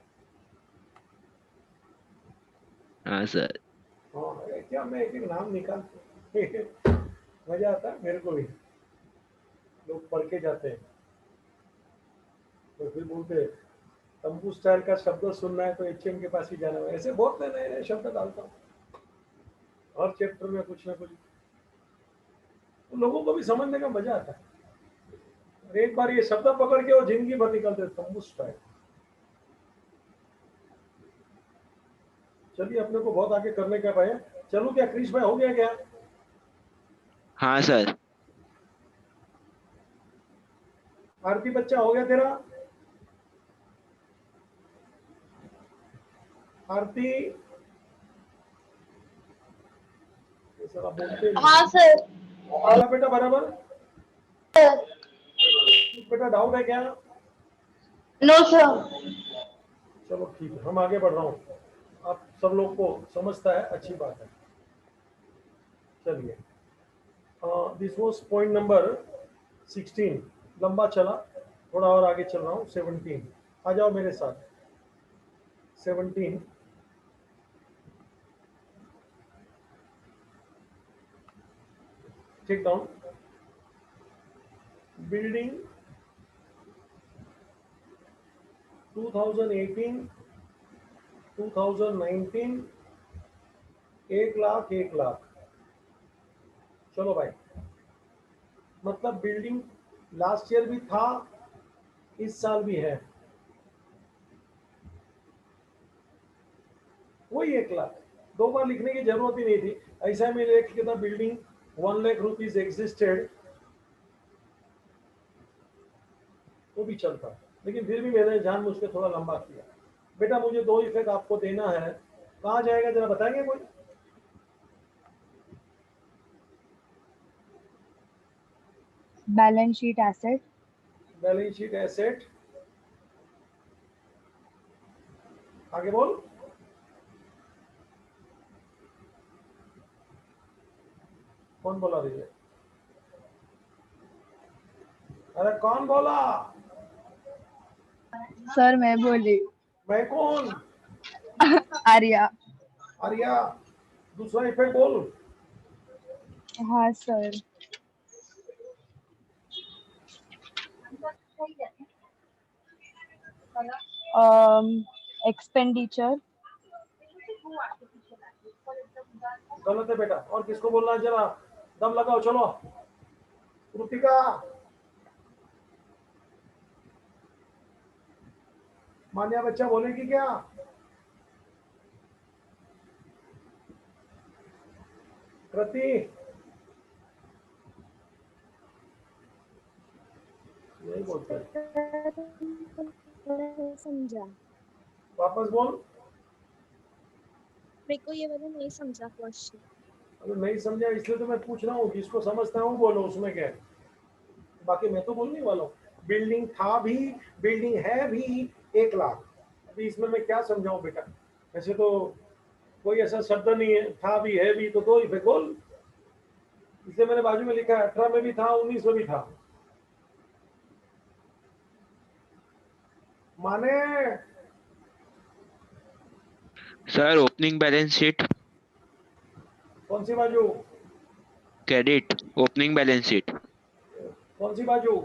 हाँ सर। हाँ, क्या मैं एक एक नाम निकाल मजा आता है मेरे को भी, लोग पढ़ के जाते हैं तो फिर बोलते हैं तंबू स्टाइल का शब्द सुनना है तो एचएम के पास ही जाना है। ऐसे बहुत नए नए शब्द डालता हूँ हर चैप्टर में कुछ ना कुछ, तो लोगों को भी समझने का मजा आता है। और एक बार ये शब्द पकड़ के वो जिंदगी भर निकलते हैं, तंबू स्टाइल। चलिए अपने को बहुत आगे करने का भाई। चलो क्या क्रिश भाई हो गया क्या? हाँ सर। आरती बच्चा हो गया तेरा? आरती सर आप बोलते नहीं। हाँ सर। बोला बेटा बराबर? बेटा डाउट है क्या? No sir. चलो ठीक है, हम आगे बढ़ रहा हूँ, आप सब लोग को समझता है, अच्छी बात है। चलिए दिस वॉज पॉइंट नंबर 16। लंबा चला, थोड़ा और आगे चल रहा हूँ। 17 आ जाओ मेरे साथ। 17 take down building 2018 2019 1 lakh 1 lakh. चलो भाई, मतलब बिल्डिंग लास्ट ईयर भी था, इस साल भी है, वही 1 लाख। दो बार लिखने की जरूरत ही नहीं थी, ऐसा में लिख के था बिल्डिंग 1 लाख रुपीज एग्जिस्टेड वो भी चलता, लेकिन फिर भी मैंने जानबूझ के थोड़ा लंबा किया। बेटा मुझे 2 इफेक्ट आपको देना है, कहाँ जाएगा जरा बताएंगे कोई? Balance sheet asset. Balance sheet asset, आगे बोल। कौन बोला रही है? अरे कौन बोला? सर मैं बोली। मैं कौन? आर्या। आर्या, दूसरा इफेक्ट बोल। हाँ सर। एक्सपेंडिचर। गलत है बेटा, और किसको बोलना है जरा, दम लगाओ। चलो कृतिका, मान्या बच्चा बोलेगी क्या? कृति नहीं बोलते, समझा, वापस बोल। मेरे को ये वाला नहीं समझा क्वेश्चन। अगर नहीं समझा इसलिए तो मैं पूछ रहा हूँ, जिसको समझता हूँ बोलो, उसमें क्या है, बाकी मैं तो बोलने वाला हूँ। बिल्डिंग था भी, बिल्डिंग है भी 1 लाख। अभी इसमें मैं क्या समझाऊं बेटा? वैसे तो कोई ऐसा शब्द नहीं है, था भी है भी, तो 2 इफेक्ट बोल। इसलिए मैंने बाजू में लिखा है 18 में भी था 19 में भी था। माने सर ओपनिंग बैलेंस शीट। कौन सी बाजू? Credit opening balance sheet. कौन सी बाजू?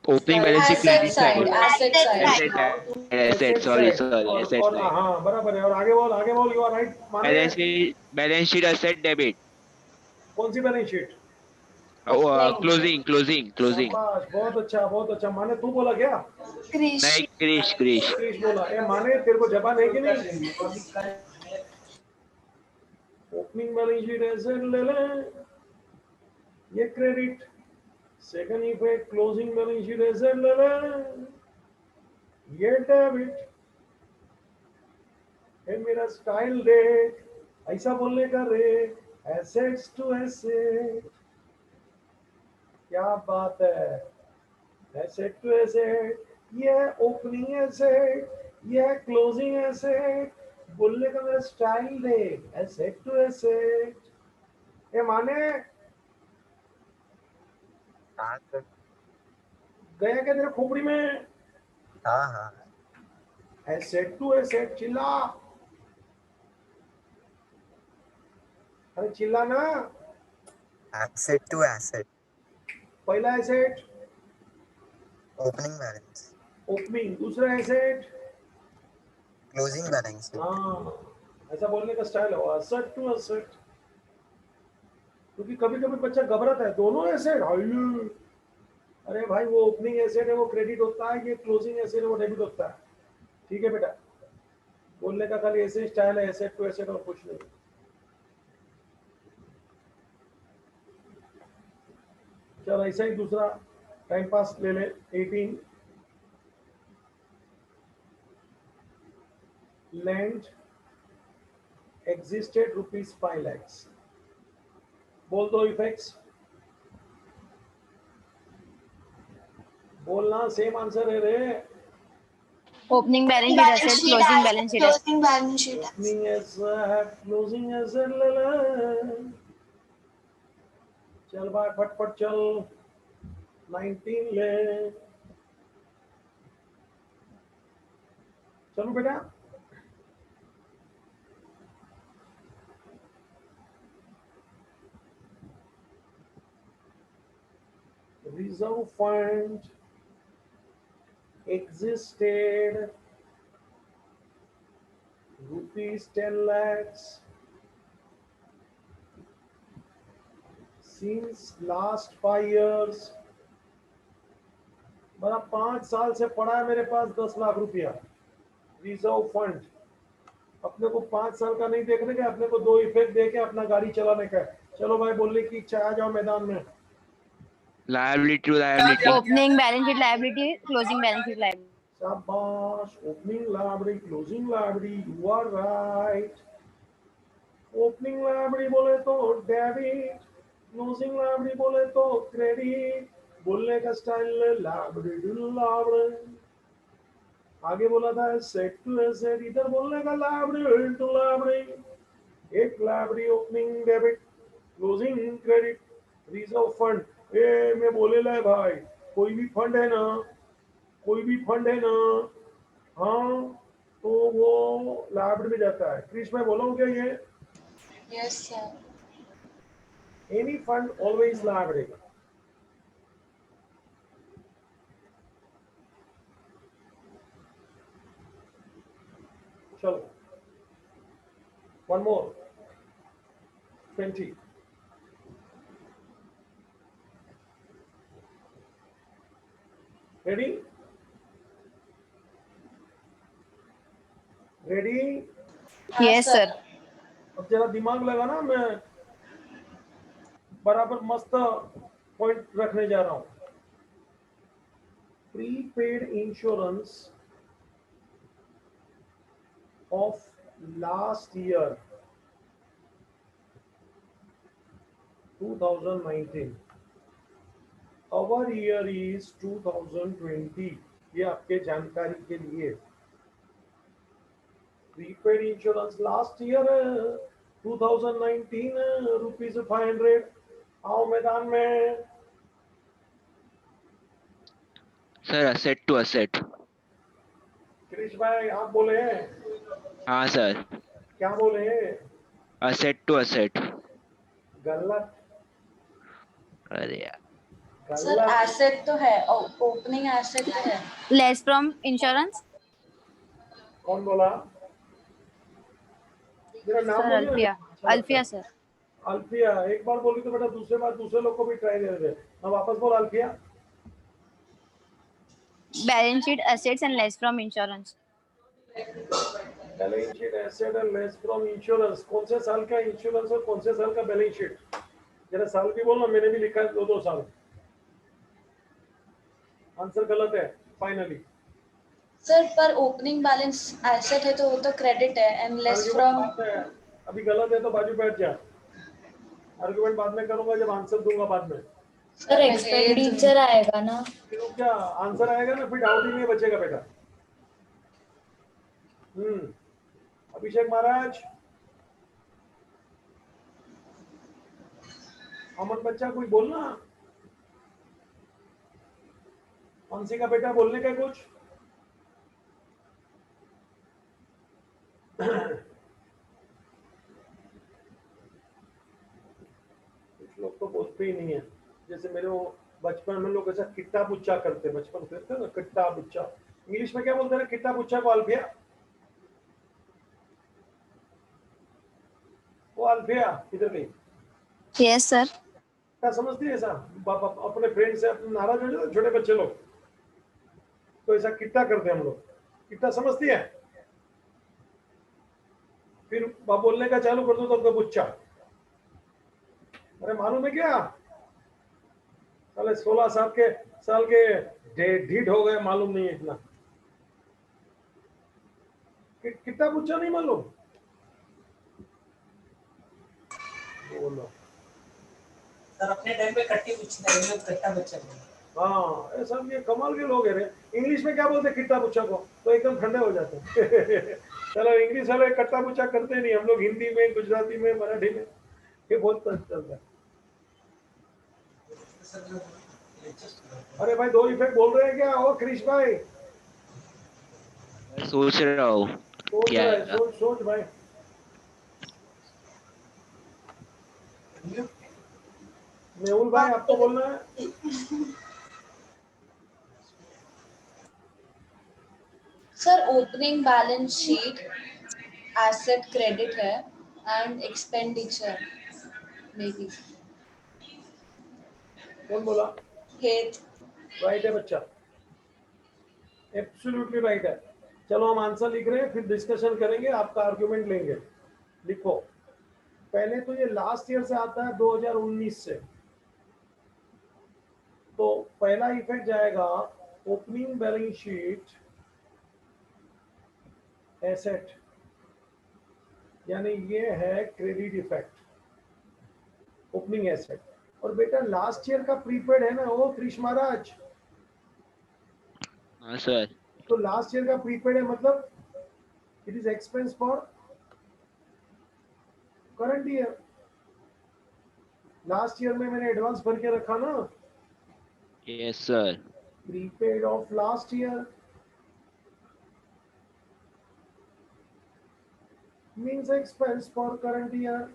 Opening balance sheet asset credit side, side. Asset side. Asset sorry sorry asset और साइड। हाँ बराबर है, और आगे बोल, आगे बोल। You are right. माने बैलेंस शीट एसेट डेबिट। कौन सी balance sheet? Closing closing closing. शाबाश, बहुत अच्छा बहुत अच्छा। माने तू बोला क्या? क्रिश। नहीं क्रिश क्रिश। क्रिश बोला। ए माने तेरे को जबान है कि नहीं? ओपनिंग बैलेंस शीट एसेट ले ले, ये credit. Second effect closing balance sheet asset ले ले, ये डेबिट। है मेरा स्टाइल देख, ऐसा बोलने का रे, एसेट्स टू एसेट। क्या बात है, एसेट टू एसेट, ये है ओपनिंग एसेट, ये है क्लोजिंग एसेट। बोलने का मेरा स्टाइल देख, एसेट टू एसेट। ये माने हाँ सर। गया क्या तेरे खोपड़ी में? हाँ हाँ। एसेट टू एसेट, चिल्ला। अरे चिल्ला ना। Asset two asset. पहला एसेट ओपनिंग बैलेंस। ओपनिंग, दूसरा एसेट क्लोजिंग बैलेंस। हाँ, ऐसा बोलने का स्टाइल हो, एसेट टू एसेट। क्योंकि कभी कभी बच्चा घबराता है, दोनों एसेट। अरे भाई वो ओपनिंग एसेट है वो क्रेडिट होता है, ये क्लोजिंग एसेट है वो डेबिट होता है। ठीक है बेटा, बोलने का खाली ऐसे स्टाइल है, एसेट टू एसेट, और कुछ नहीं। चल ऐसा ही दूसरा टाइम पास ले ले। 18 लैंड existed rupees 5 lakhs। बोल दो इफेक्ट्स, बोलना, सेम आंसर है रे। Opening balance sheet asset, closing balance sheet asset. Closing balance sheet asset. Opening asset, closing asset ले ले। चल भाई फटफट चल, 19 ले। चलो बेटा, reserve fund existed rupees 10 lakhs since last 5 years। बड़ा 5 साल से पड़ा है मेरे पास 10 लाख रुपया रिजर्व फंड। अपने को 5 साल का नहीं देखने का, अपने को 2 इफेक्ट देके अपना गाड़ी चलाने का है। चलो भाई, बोलने की इच्छा, आ जाओ मैदान में। Liability to liability. Opening balance sheet liability, closing balance sheet liability. शाबाश, opening library, closing library, you are right. Opening library बोले तो डेबिट, क्लोजिंग लाइब्रेरी बोले तो क्रेडिट। बोलने का स्टाइल लाइब्रेरी टू लाइब्रेरी। आगे बोला था सेट टू एसेट, इधर बोलने का लाइब्रेरी टू लाइब्रेरी। एक library opening debit, closing credit, reserve fund. ए मैं बोले ला भाई, कोई भी फंड है ना, कोई भी फंड है ना, हाँ, तो वो लाइब्रेरी में जाता है। क्रिश मैं बोला हूँ क्या ये? Yes, sir. Any fund always library। चलो, one more, 20। ready? ready? Yes, sir. अब जरा दिमाग लगाना, मैं बराबर मस्त पॉइंट रखने जा रहा हूं। Prepaid insurance of last year 2019, our year is 2020। ये आपके जानकारी के लिए। Prepaid insurance last year 2019 rupees 500। आओ मैदान में। Sir, asset to asset. Krishna भाई आप बोले हैं? हाँ sir. क्या बोले हैं? Asset to asset. गलत। अरे यार. सर एसेट तो है, ओपनिंग एसेट तो है। Less from insurance. कौन बोला? मेरा नाम Sir, बोलिए। Alfia. Alfia, sir. अल्फिया, एक बार बोली तो बेटा दूसरे बार दूसरे लोग को भी ट्राई दे दे। मैं वापस बोल Alfiya. Balance sheet assets and less from insurance. Balance sheet asset and less from insurance. कौन से साल का इंश्योरेंस और कौन से साल का बैलेंस शीट? जरा साल भी बोलना, मैंने भी लिखा है 2-2 साल। आंसर गलत है फाइनली। सर पर ओपनिंग बैलेंस एसेट है तो वो तो क्रेडिट है, एंड लेस फ्रॉम। अभी गलत है तो बाजू बैठ जा, आर्गुमेंट बाद में करूंगा जब आंसर दूंगा बाद में। सर एक्सपेंडिचर आएगा ना, फिर वो क्या आंसर आएगा ना, फिर डाउट ही नहीं बचेगा बेटा। अभिषेक महाराज, अमन बच्चा कोई बोलना, मानसी का बेटा बोलने का कुछ। कुछ लोग तो बोलते ही नहीं है। जैसे मेरे वो बचपन में लोग ऐसा किट्टा बुच्चा करते, बचपन करते ना, किट्टा बुच्चा। इंग्लिश में क्या बोलते हैं किट्टा बुच्चा को? अल्फिया, वो अल्फिया इधर गई। Yes sir. क्या समझती है ऐसा? अपने फ्रेंड से अपने नाराज हो जाते छोटे बच्चे लोग, तो ऐसा किट्टा करते हैं हम लोग। किट्टा समझती है? फिर बोलने का चालू कर दो तो बुच्चा। अरे मालूम है क्या, साले 16 साल के ढीठ हो गए, मालूम नहीं है इतना। कितना बुच्चा नहीं मालूम? बोलो सर, अपने टाइम पे कट्टी बुच्ची था, लोग कट्टा बच्चा बोलते। हाँ, ये सब ये कमाल के लोग है रे। इंग्लिश में क्या बोलते किट्टा बुच्चा को? तो एकदम ठंडे हो जाते हैं। चलो इंग्लिश वाले कट्टा बुच्चा करते नहीं, हम लोग हिंदी में, गुजराती में, मराठी में ये बहुत चलता है। अरे भाई, दो इफेक्ट बोल रहे हैं क्या? ओ क्रिश भाई, सोच रहा हूँ क्या है। सोच भाई। मेहुल भाई, आपको बोलना है? Sir opening balance sheet asset credit है एंड एक्सपेंडिचर मे बी। कौन बोला? हेत। राइट है बच्चा, एब्सोल्युटली राइट है। चलो हम आंसर लिख रहे हैं, फिर डिस्कशन करेंगे, आपका आर्गुमेंट लेंगे। लिखो। पहले तो ये लास्ट ईयर से आता है, 2019 से। तो पहला इफेक्ट जाएगा ओपनिंग बैलेंस शीट एसेट, यानी ये है क्रेडिट इफेक्ट ओपनिंग एसेट। और बेटा लास्ट ईयर का प्रीपेड है ना वो कृष्ण महाराज? हाँ सर। तो लास्ट ईयर का प्रीपेड है, मतलब it is expense for current year. Last year में मैंने एडवांस भर के रखा ना। Yes sir. Prepaid of last year means expense for current year.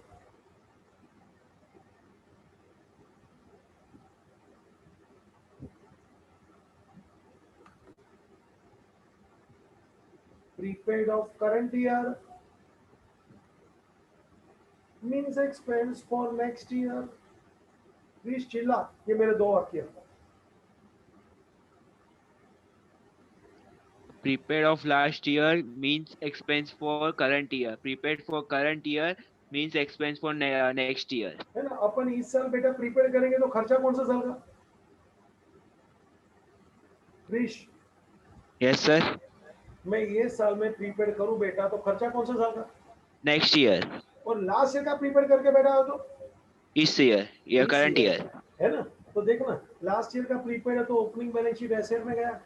Prepaid of current year means expense for next year. Please चिल्ला, ये मेरे दो वाक्य। Prepaid of last year means expense for current year. Prepaid for current year means expense for next year. है ना? अपन इस साल बेटा प्रीपेड करेंगे तो खर्चा कौन सा साल का? Krish, yes sir. मैं ये साल में प्रीपेड करूं बेटा तो खर्चा कौन सा साल का? Next year. और लास्ट ईयर का प्रीपेड करके बैठा हो तो इस ईयर या करंट ईयर, है ना? तो देखना, लास्ट ईयर का प्रीपेड है तो ओपनिंग बैलेंस शीट एसेट में गया,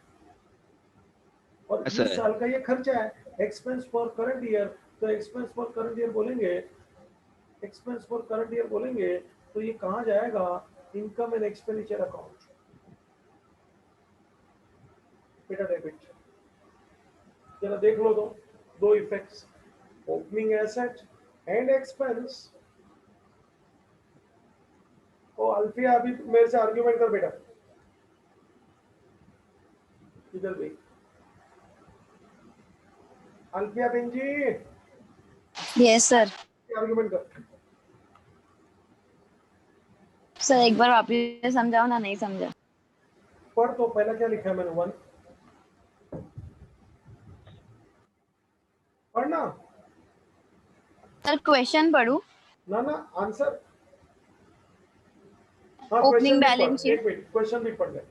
और इस साल का ये खर्चा है एक्सपेंस फॉर करंट ईयर। तो एक्सपेंस फॉर करंट ईयर बोलेंगे, एक्सपेंस फॉर करंट ईयर बोलेंगे तो ये कहाँ जाएगा? इनकम एंड एक्सपेंडिचर अकाउंट, बेटा डेबिट। जरा देख लो दो effects, opening asset and expense. तो अल्फिया अभी मेरे से आर्ग्यूमेंट कर बेटा, इधर भी Alfiya ben ji. Yes sir. Argument कर सर, एक बार वापस समझाओ ना, नहीं समझा। पढ़ तो, पहला क्या लिखा है मैंने? 1 पढ़ना। सर क्वेश्चन पढ़ू? ना answer. Opening balance sheet. Question भी पढ़ ले।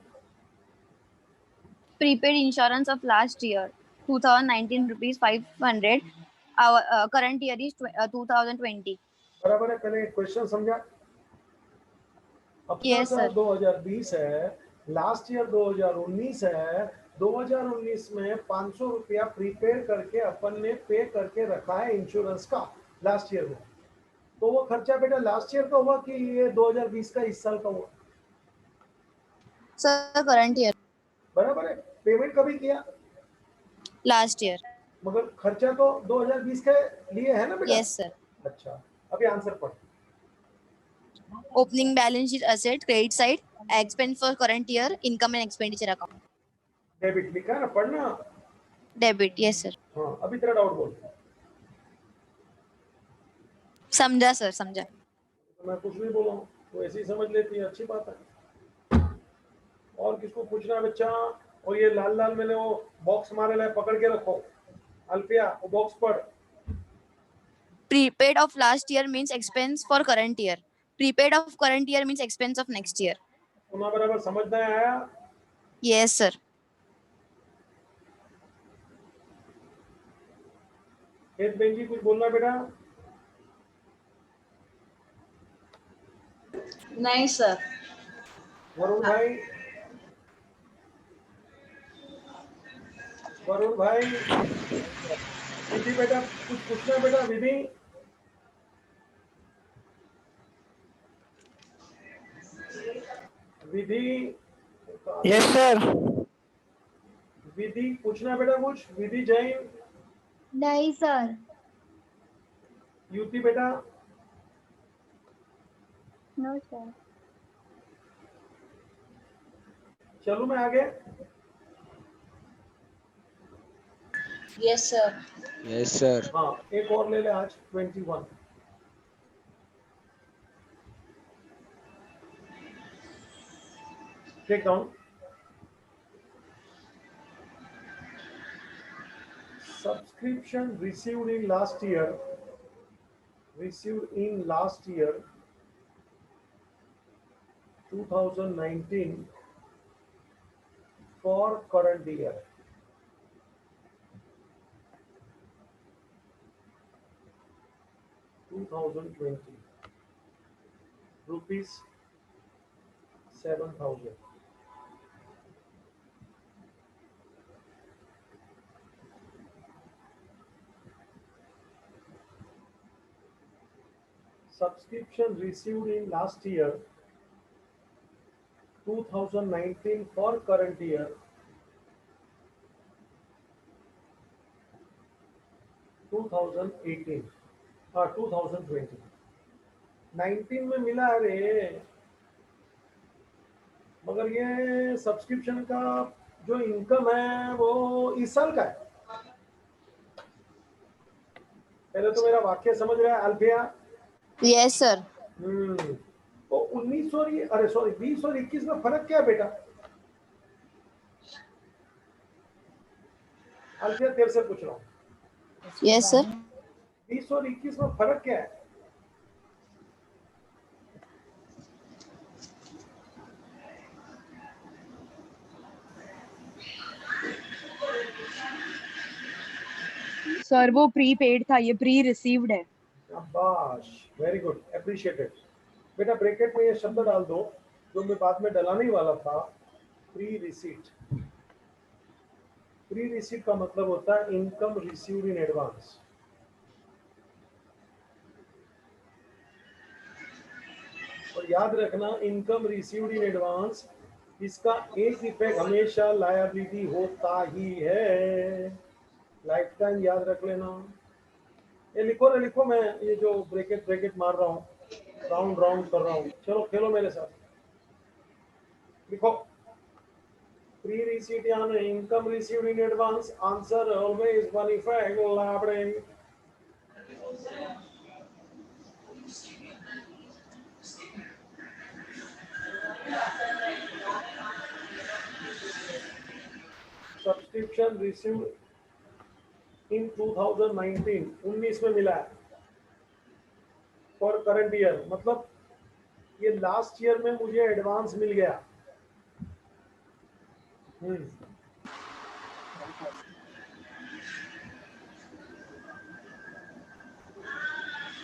Prepaid insurance of last year 2019 rupees 500. Our current year is 2020. बराबर है, पहले क्वेश्चन समझा। अपना Yes, साल sir. 2020 है, लास्ट ईयर 2019 है। 2019 में 500 रुपया प्रीपेड करके अपन ने पे करके रखा है इंश्योरेंस का लास्ट ईयर में। तो वो खर्चा बेटा लास्ट ईयर का हुआ कि ये 2020 का इस साल का हुआ? Sir, current year. बराबर है। पेमेंट कभी किया? Last year. मगर खर्चा तो 2020 के लिए है ना बेटा? Yes, sir. अच्छा, अभी आंसर पढ़। Opening balance sheet asset, credit side, expense for current year, income and expenditure account. Debit लिखा है ना, पढ़ना। Debit. Yes, sir. हाँ, अभी तेरा डाउट बोल। समझा sir, समझा. तो मैं कुछ नहीं बोला हूँ, तो ऐसे ही समझ लेती है, अच्छी बात है। और किसको पूछना है बच्चा? और ये लाल लाल मैंने वो बॉक्स मारे है, पकड़ के रखो। अल्फिया वो बॉक्स पढ़। Prepaid of last year means expense for current year. Prepaid of current year means expense of next year. तुम्हारा बराबर समझ में आया? Yes, sir. खेत बेंजी कुछ बोलना बेटा? नहीं सर। वरुण भाई, वरुण भाई, विधि बेटा कुछ पूछना है बेटा? विधि, विधि। Yes sir. विधि पूछना है बेटा कुछ? विधि जैन। नहीं सर। युति बेटा। No sir. चलूं मैं आगे? Yes sir. Yes sir. हाँ, एक और ले ले आज 21। Take down. Subscription received in last year, 2019 for current year. rupees 7,000. Subscription received in last year, 2019 for current year, 2018, 2020. 19 में मिला है रे, मगर ये सब्सक्रिप्शन का जो इनकम है वो इस साल का है। पहले तो मेरा वाक्य समझ रहा है अल्फिया? Yes, sir. तो 19 और ये, अरे सॉरी 20 और 21 में फर्क क्या है बेटा? अल्फिया तेरे से पूछ रहा हूँ। Yes, sir. 20 और 21 में फर्क क्या है? सर वो प्रीपेड था, ये प्री रिसीव्ड है। शाबाश, वेरी गुड, अप्रिशिएटेड। बेटा ब्रैकेट में ये शब्द डाल दो जो मैं बाद में डलाने ही वाला था, प्री रिसीट। प्री रिसीट का मतलब होता है इनकम रिसीव्ड इन एडवांस। और याद रखना, इनकम रिसीव्ड इन एडवांस, इसका एक इफेक्ट हमेशा लायबिलिटी होता ही है। लाइफ टाइम याद रख लेना। ये लिखो ना, लिखो, मैं ये जो ब्रैकेट मार रहा हूँ, राउंड कर रहा हूँ। चलो खेलो मेरे साथ, लिखो। प्री रिसीट यानी income received in advance, answer always one effect liability. Subscription received in 2019, 19 में मिला है, फॉर करंट ईयर, मतलब ये लास्ट ईयर में मुझे एडवांस मिल गया।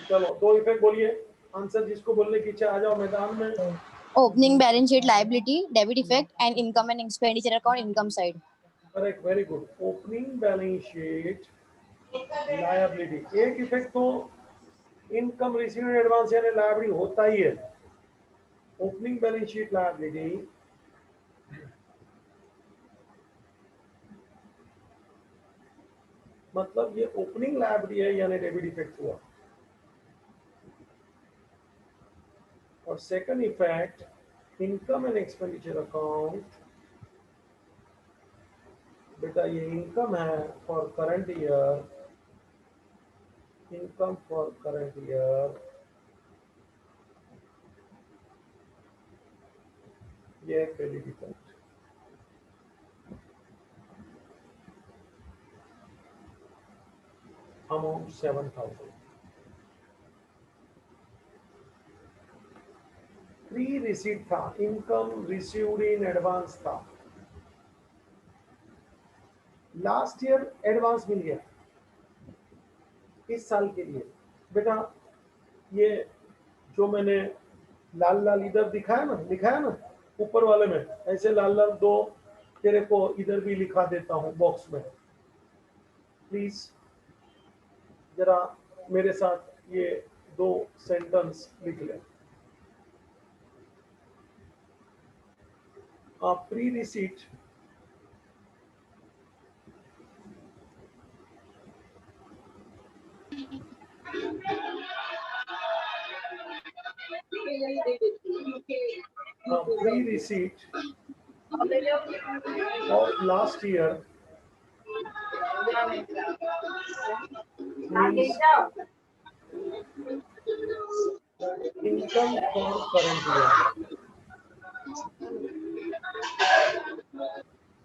चलो दो इफेक्ट बोलिए, आंसर जिसको बोलने की इच्छा आ जाओ मैदान में। Opening balance sheet liability, debit effect, and income and expenditure account income side. Correct, very good. Opening balance sheet liability, एक इफेक्ट तो इनकम रिसीव एडवांस यानी लायबिलिटी होता ही है. ओपनिंग बैलेंस शीट लायबिलिटी मतलब ये ओपनिंग लायबिलिटी है यानी debit effect हुआ. और second effect income and expenditure account. बेटा ये इनकम है for current year, income for current year, ये credit effect. Amount 7,000. Pre receipt था, इनकम रिसीव्ड इन एडवांस था. लास्ट ईयर एडवांस मिल गया इस साल के लिए. बेटा ये जो मैंने लाल लाल इधर दिखाया ना ऊपर वाले में, ऐसे लाल लाल दो तेरे को इधर भी लिखा देता हूं बॉक्स में. प्लीज जरा मेरे साथ ये दो सेंटेंस लिख ले. Pre receipt pre-receipt of last year means income for current year.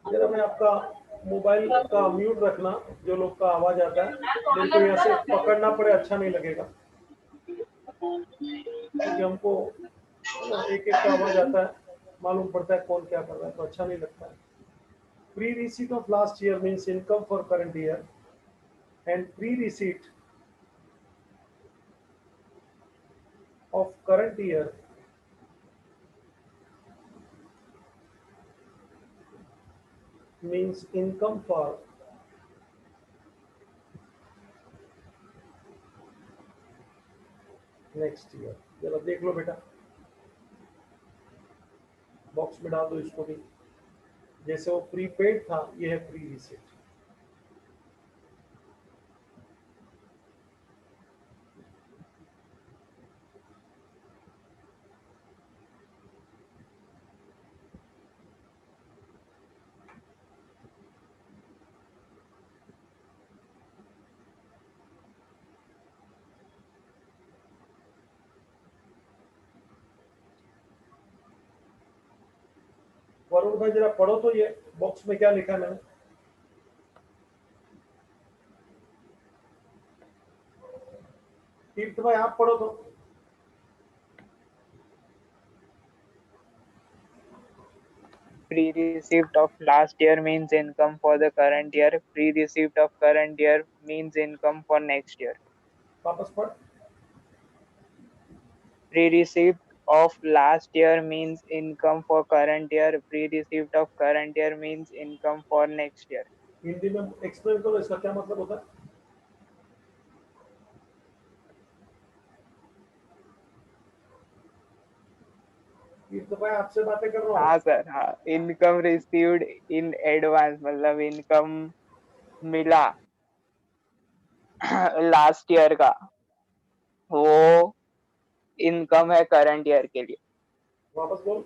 जरा मैं आपका मोबाइल का म्यूट रखना, जो लोग का आवाज आता है मेरे को यहाँ से पकड़ना पड़े, अच्छा नहीं लगेगा क्योंकि हमको एक एक का आवाज आता है, मालूम पड़ता है कौन क्या कर रहा है, तो अच्छा नहीं लगता है. Pre receipt of last year means income for current year and pre receipt of current year means income for next year. जरा देख लो बेटा, बॉक्स में डाल दो इसको भी. जैसे वो प्रीपेड था, ये है प्री रिसीट. वरुण भाई जरा पढ़ो तो ये बॉक्स में क्या लिखा है मैंने. तीर्थ भाई आप पढ़ो तो. Pre-receipt of last year means income for the current year. Pre-receipt of current year means income for next year. वापस पढ़. Pre-receipt of last year means income for current year. Pre-receipt of current year means income for next year. Hindi में explain करो इसका क्या मतलब होता है. तीर्थ भाई आपसे बातें कर रहा हूँ. हाँ सर, हाँ. इनकम रिसीव्ड इन एडवांस मतलब इनकम मिला लास्ट ईयर का, वो इनकम है करंट ईयर के लिए. वापस बोल.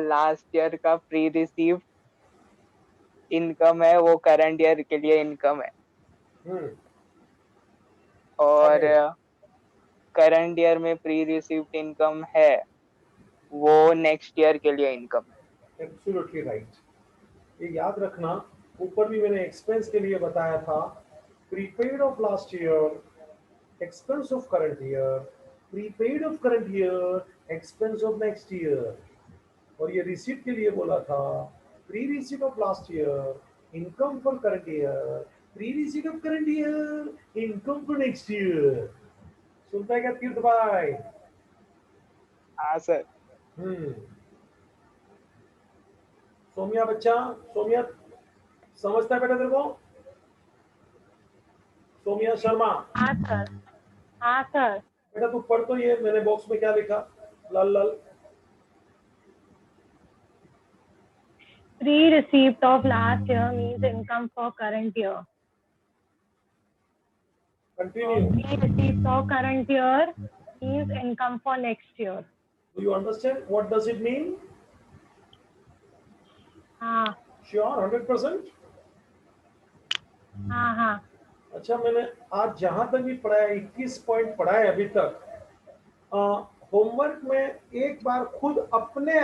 लास्ट ईयर का प्री रिसीव इनकम है, वो करंट ईयर के लिए इनकम है. और करंट ईयर में प्री रिसीव्ड इनकम है, वो नेक्स्ट ईयर के लिए इनकम है. Absolutely right. ये याद रखना, ऊपर भी मैंने एक्सपेंस के लिए बताया था. Prepaid of last year, expense of current year, prepaid of current year, expense of next year. और ये रिसीट के लिए बोला था, pre receipt of last year, income for current year, pre receipt of current year, income for next year. सुनता है क्या तीर्थ भाई? हाँ सर। सोमिया बच्चा, सोमिया समझता है बेटा तेरे को? सोमिया शर्मा। हाँ सर। हाँ सर। बेटा तू पढ़ तो ये मैंने बॉक्स में क्या लिखा, लाल लाल। Pre-receipt of last year means income for current year. Continue. Pre-receipt of current year means income for next year. Do you understand what does it mean? हाँ Sure, 100%. हाँ। अच्छा, मैंने आज जहां तक भी पढ़ा है 21 पॉइंट पढ़ा है अभी तक। होमवर्क में एक बार खुद अपने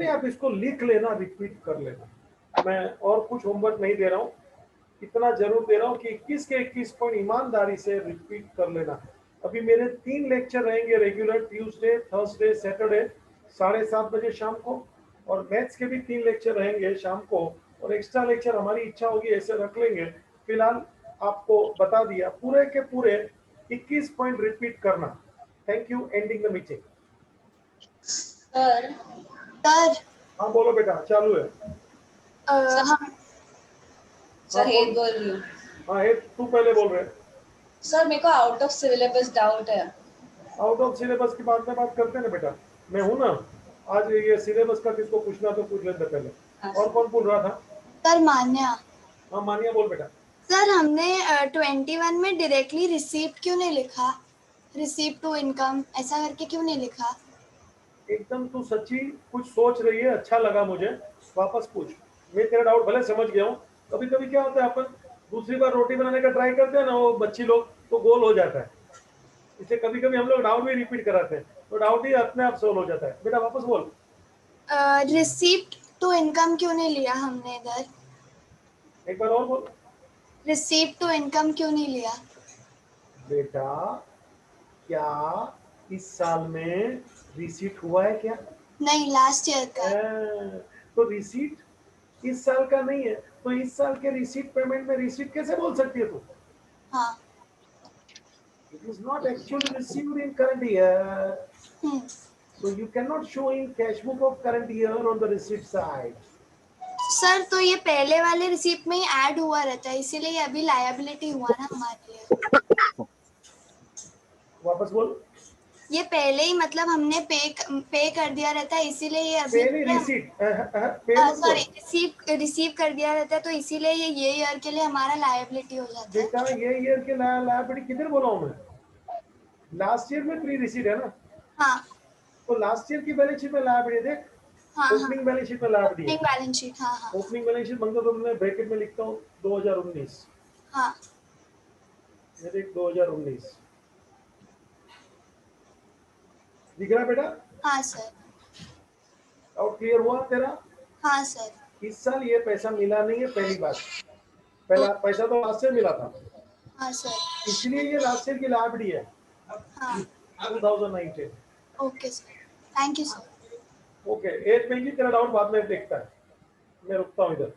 आप इसको लिख लेना, रिपीट कर लेना। मैं और कुछ होमवर्क नहीं दे रहा हूँ, इतना जरूर दे रहा हूँ कि 21 के 21 पॉइंट ईमानदारी से रिपीट कर लेना। अभी मेरे 3 लेक्चर रहेंगे रेगुलर, ट्यूसडे, थर्सडे, सैटरडे 7:30 बजे शाम को, और मैथ्स के भी 3 लेक्चर रहेंगे शाम को, और एक्स्ट्रा लेक्चर हमारी इच्छा होगी ऐसे रख लेंगे। फिलहाल आपको बता दिया, पूरे के पूरे 21 पॉइंट रिपीट करना। Thank you, ending the meeting. Sir हाँ बोलो बेटा, चालू है। सर हेड बोल रही हूँ। हाँ हेड, तू पहले बोल रहे। सर मेरे को आउट ऑफ सिलेबस डाउट है। आउट ऑफ सिलेबस की बात में बात करते हैं ना बेटा, मैं हूँ ना आज। ये सिलेबस का किसको पूछना तो पूछ लेते पहले। और कौन बोल रहा था? सर मान्या। हाँ मान्या बोल बेटा। सर हमने 21 में डायरेक्टली रिसीप्ट क्यों नहीं लिखा, रिसीप्ट टू इनकम ऐसा करके क्यों नहीं लिखा? एकदम तू सच्ची कुछ सोच रही है, अच्छा लगा मुझे, वापस पूछ। मैं तेरा डाउट भले समझ गया हूँ। कभी कभी क्या होता है, अपन दूसरी बार रोटी बनाने का ट्राई करते हैं ना, वो बच्ची लोग तो गोल हो जाता है, इसलिए कभी कभी हम लोग डाउट भी रिपीट कराते हैं, तो डाउट ही अपने आप सोल्व हो जाता है। बेटा वापस बोल। रिसीप्ट टू इनकम क्यों नहीं लिया हमने इधर? एक बार और बोल। रिसीप्ट टू इनकम क्यों नहीं लिया? बेटा क्या इस साल में रिसीट हुआ है क्या? नहीं, लास्ट ईयर का। तो रिसीट इस साल का नहीं है, तो इस साल के रिसीट पेमेंट में रिसीट कैसे बोल सकती है तू? हाँ। It is not actually received in current year. So you cannot show in cash book of current year on the receipt side. Sir तो ये पहले वाले रिसीप्ट में ही ऐड हुआ रहता है, इसीलिए अभी लायबिलिटी हुआ ना हमारे लिए। वापस बोल। ये पहले ही मतलब हमने पे कर दिया रहता है, इसीलिए ये अभी रिसीव कर दिया रहता है, तो इसीलिए ये ईयर के लिए हमारा लायबिलिटी हो जाता है। बेटा ये ईयर के लायबिलिटी किधर बोला हूँ मैं? लास्ट ईयर में प्री रिसीट है ना। हाँ। तो लास्ट ईयर की बैलेंस शीट में लायबिलिटी देख। ओपनिंग बैलेंस शीट में लायबिलिटी है। Opening balance sheet. हाँ। ओपनिंग बैलेंस शीट मंगल तो मैं ब्रैकेट में लिखता हूँ 2019। हाँ। ये देख 2019 दिख रहा है बेटा? हाँ सर। डाउट क्लियर हुआ तेरा? हाँ सर। इस साल ये पैसा मिला नहीं है, पहली बात। पहला पैसा तो लास्ट ईयर मिला था। हाँ सर। इसलिए ये लास्ट ईयर की लायबिलिटी है। हाँ। 2019। Okay sir, thank you sir. Okay, 8 में तेरा डाउट बाद में देखता है, मैं रुकता हूँ इधर।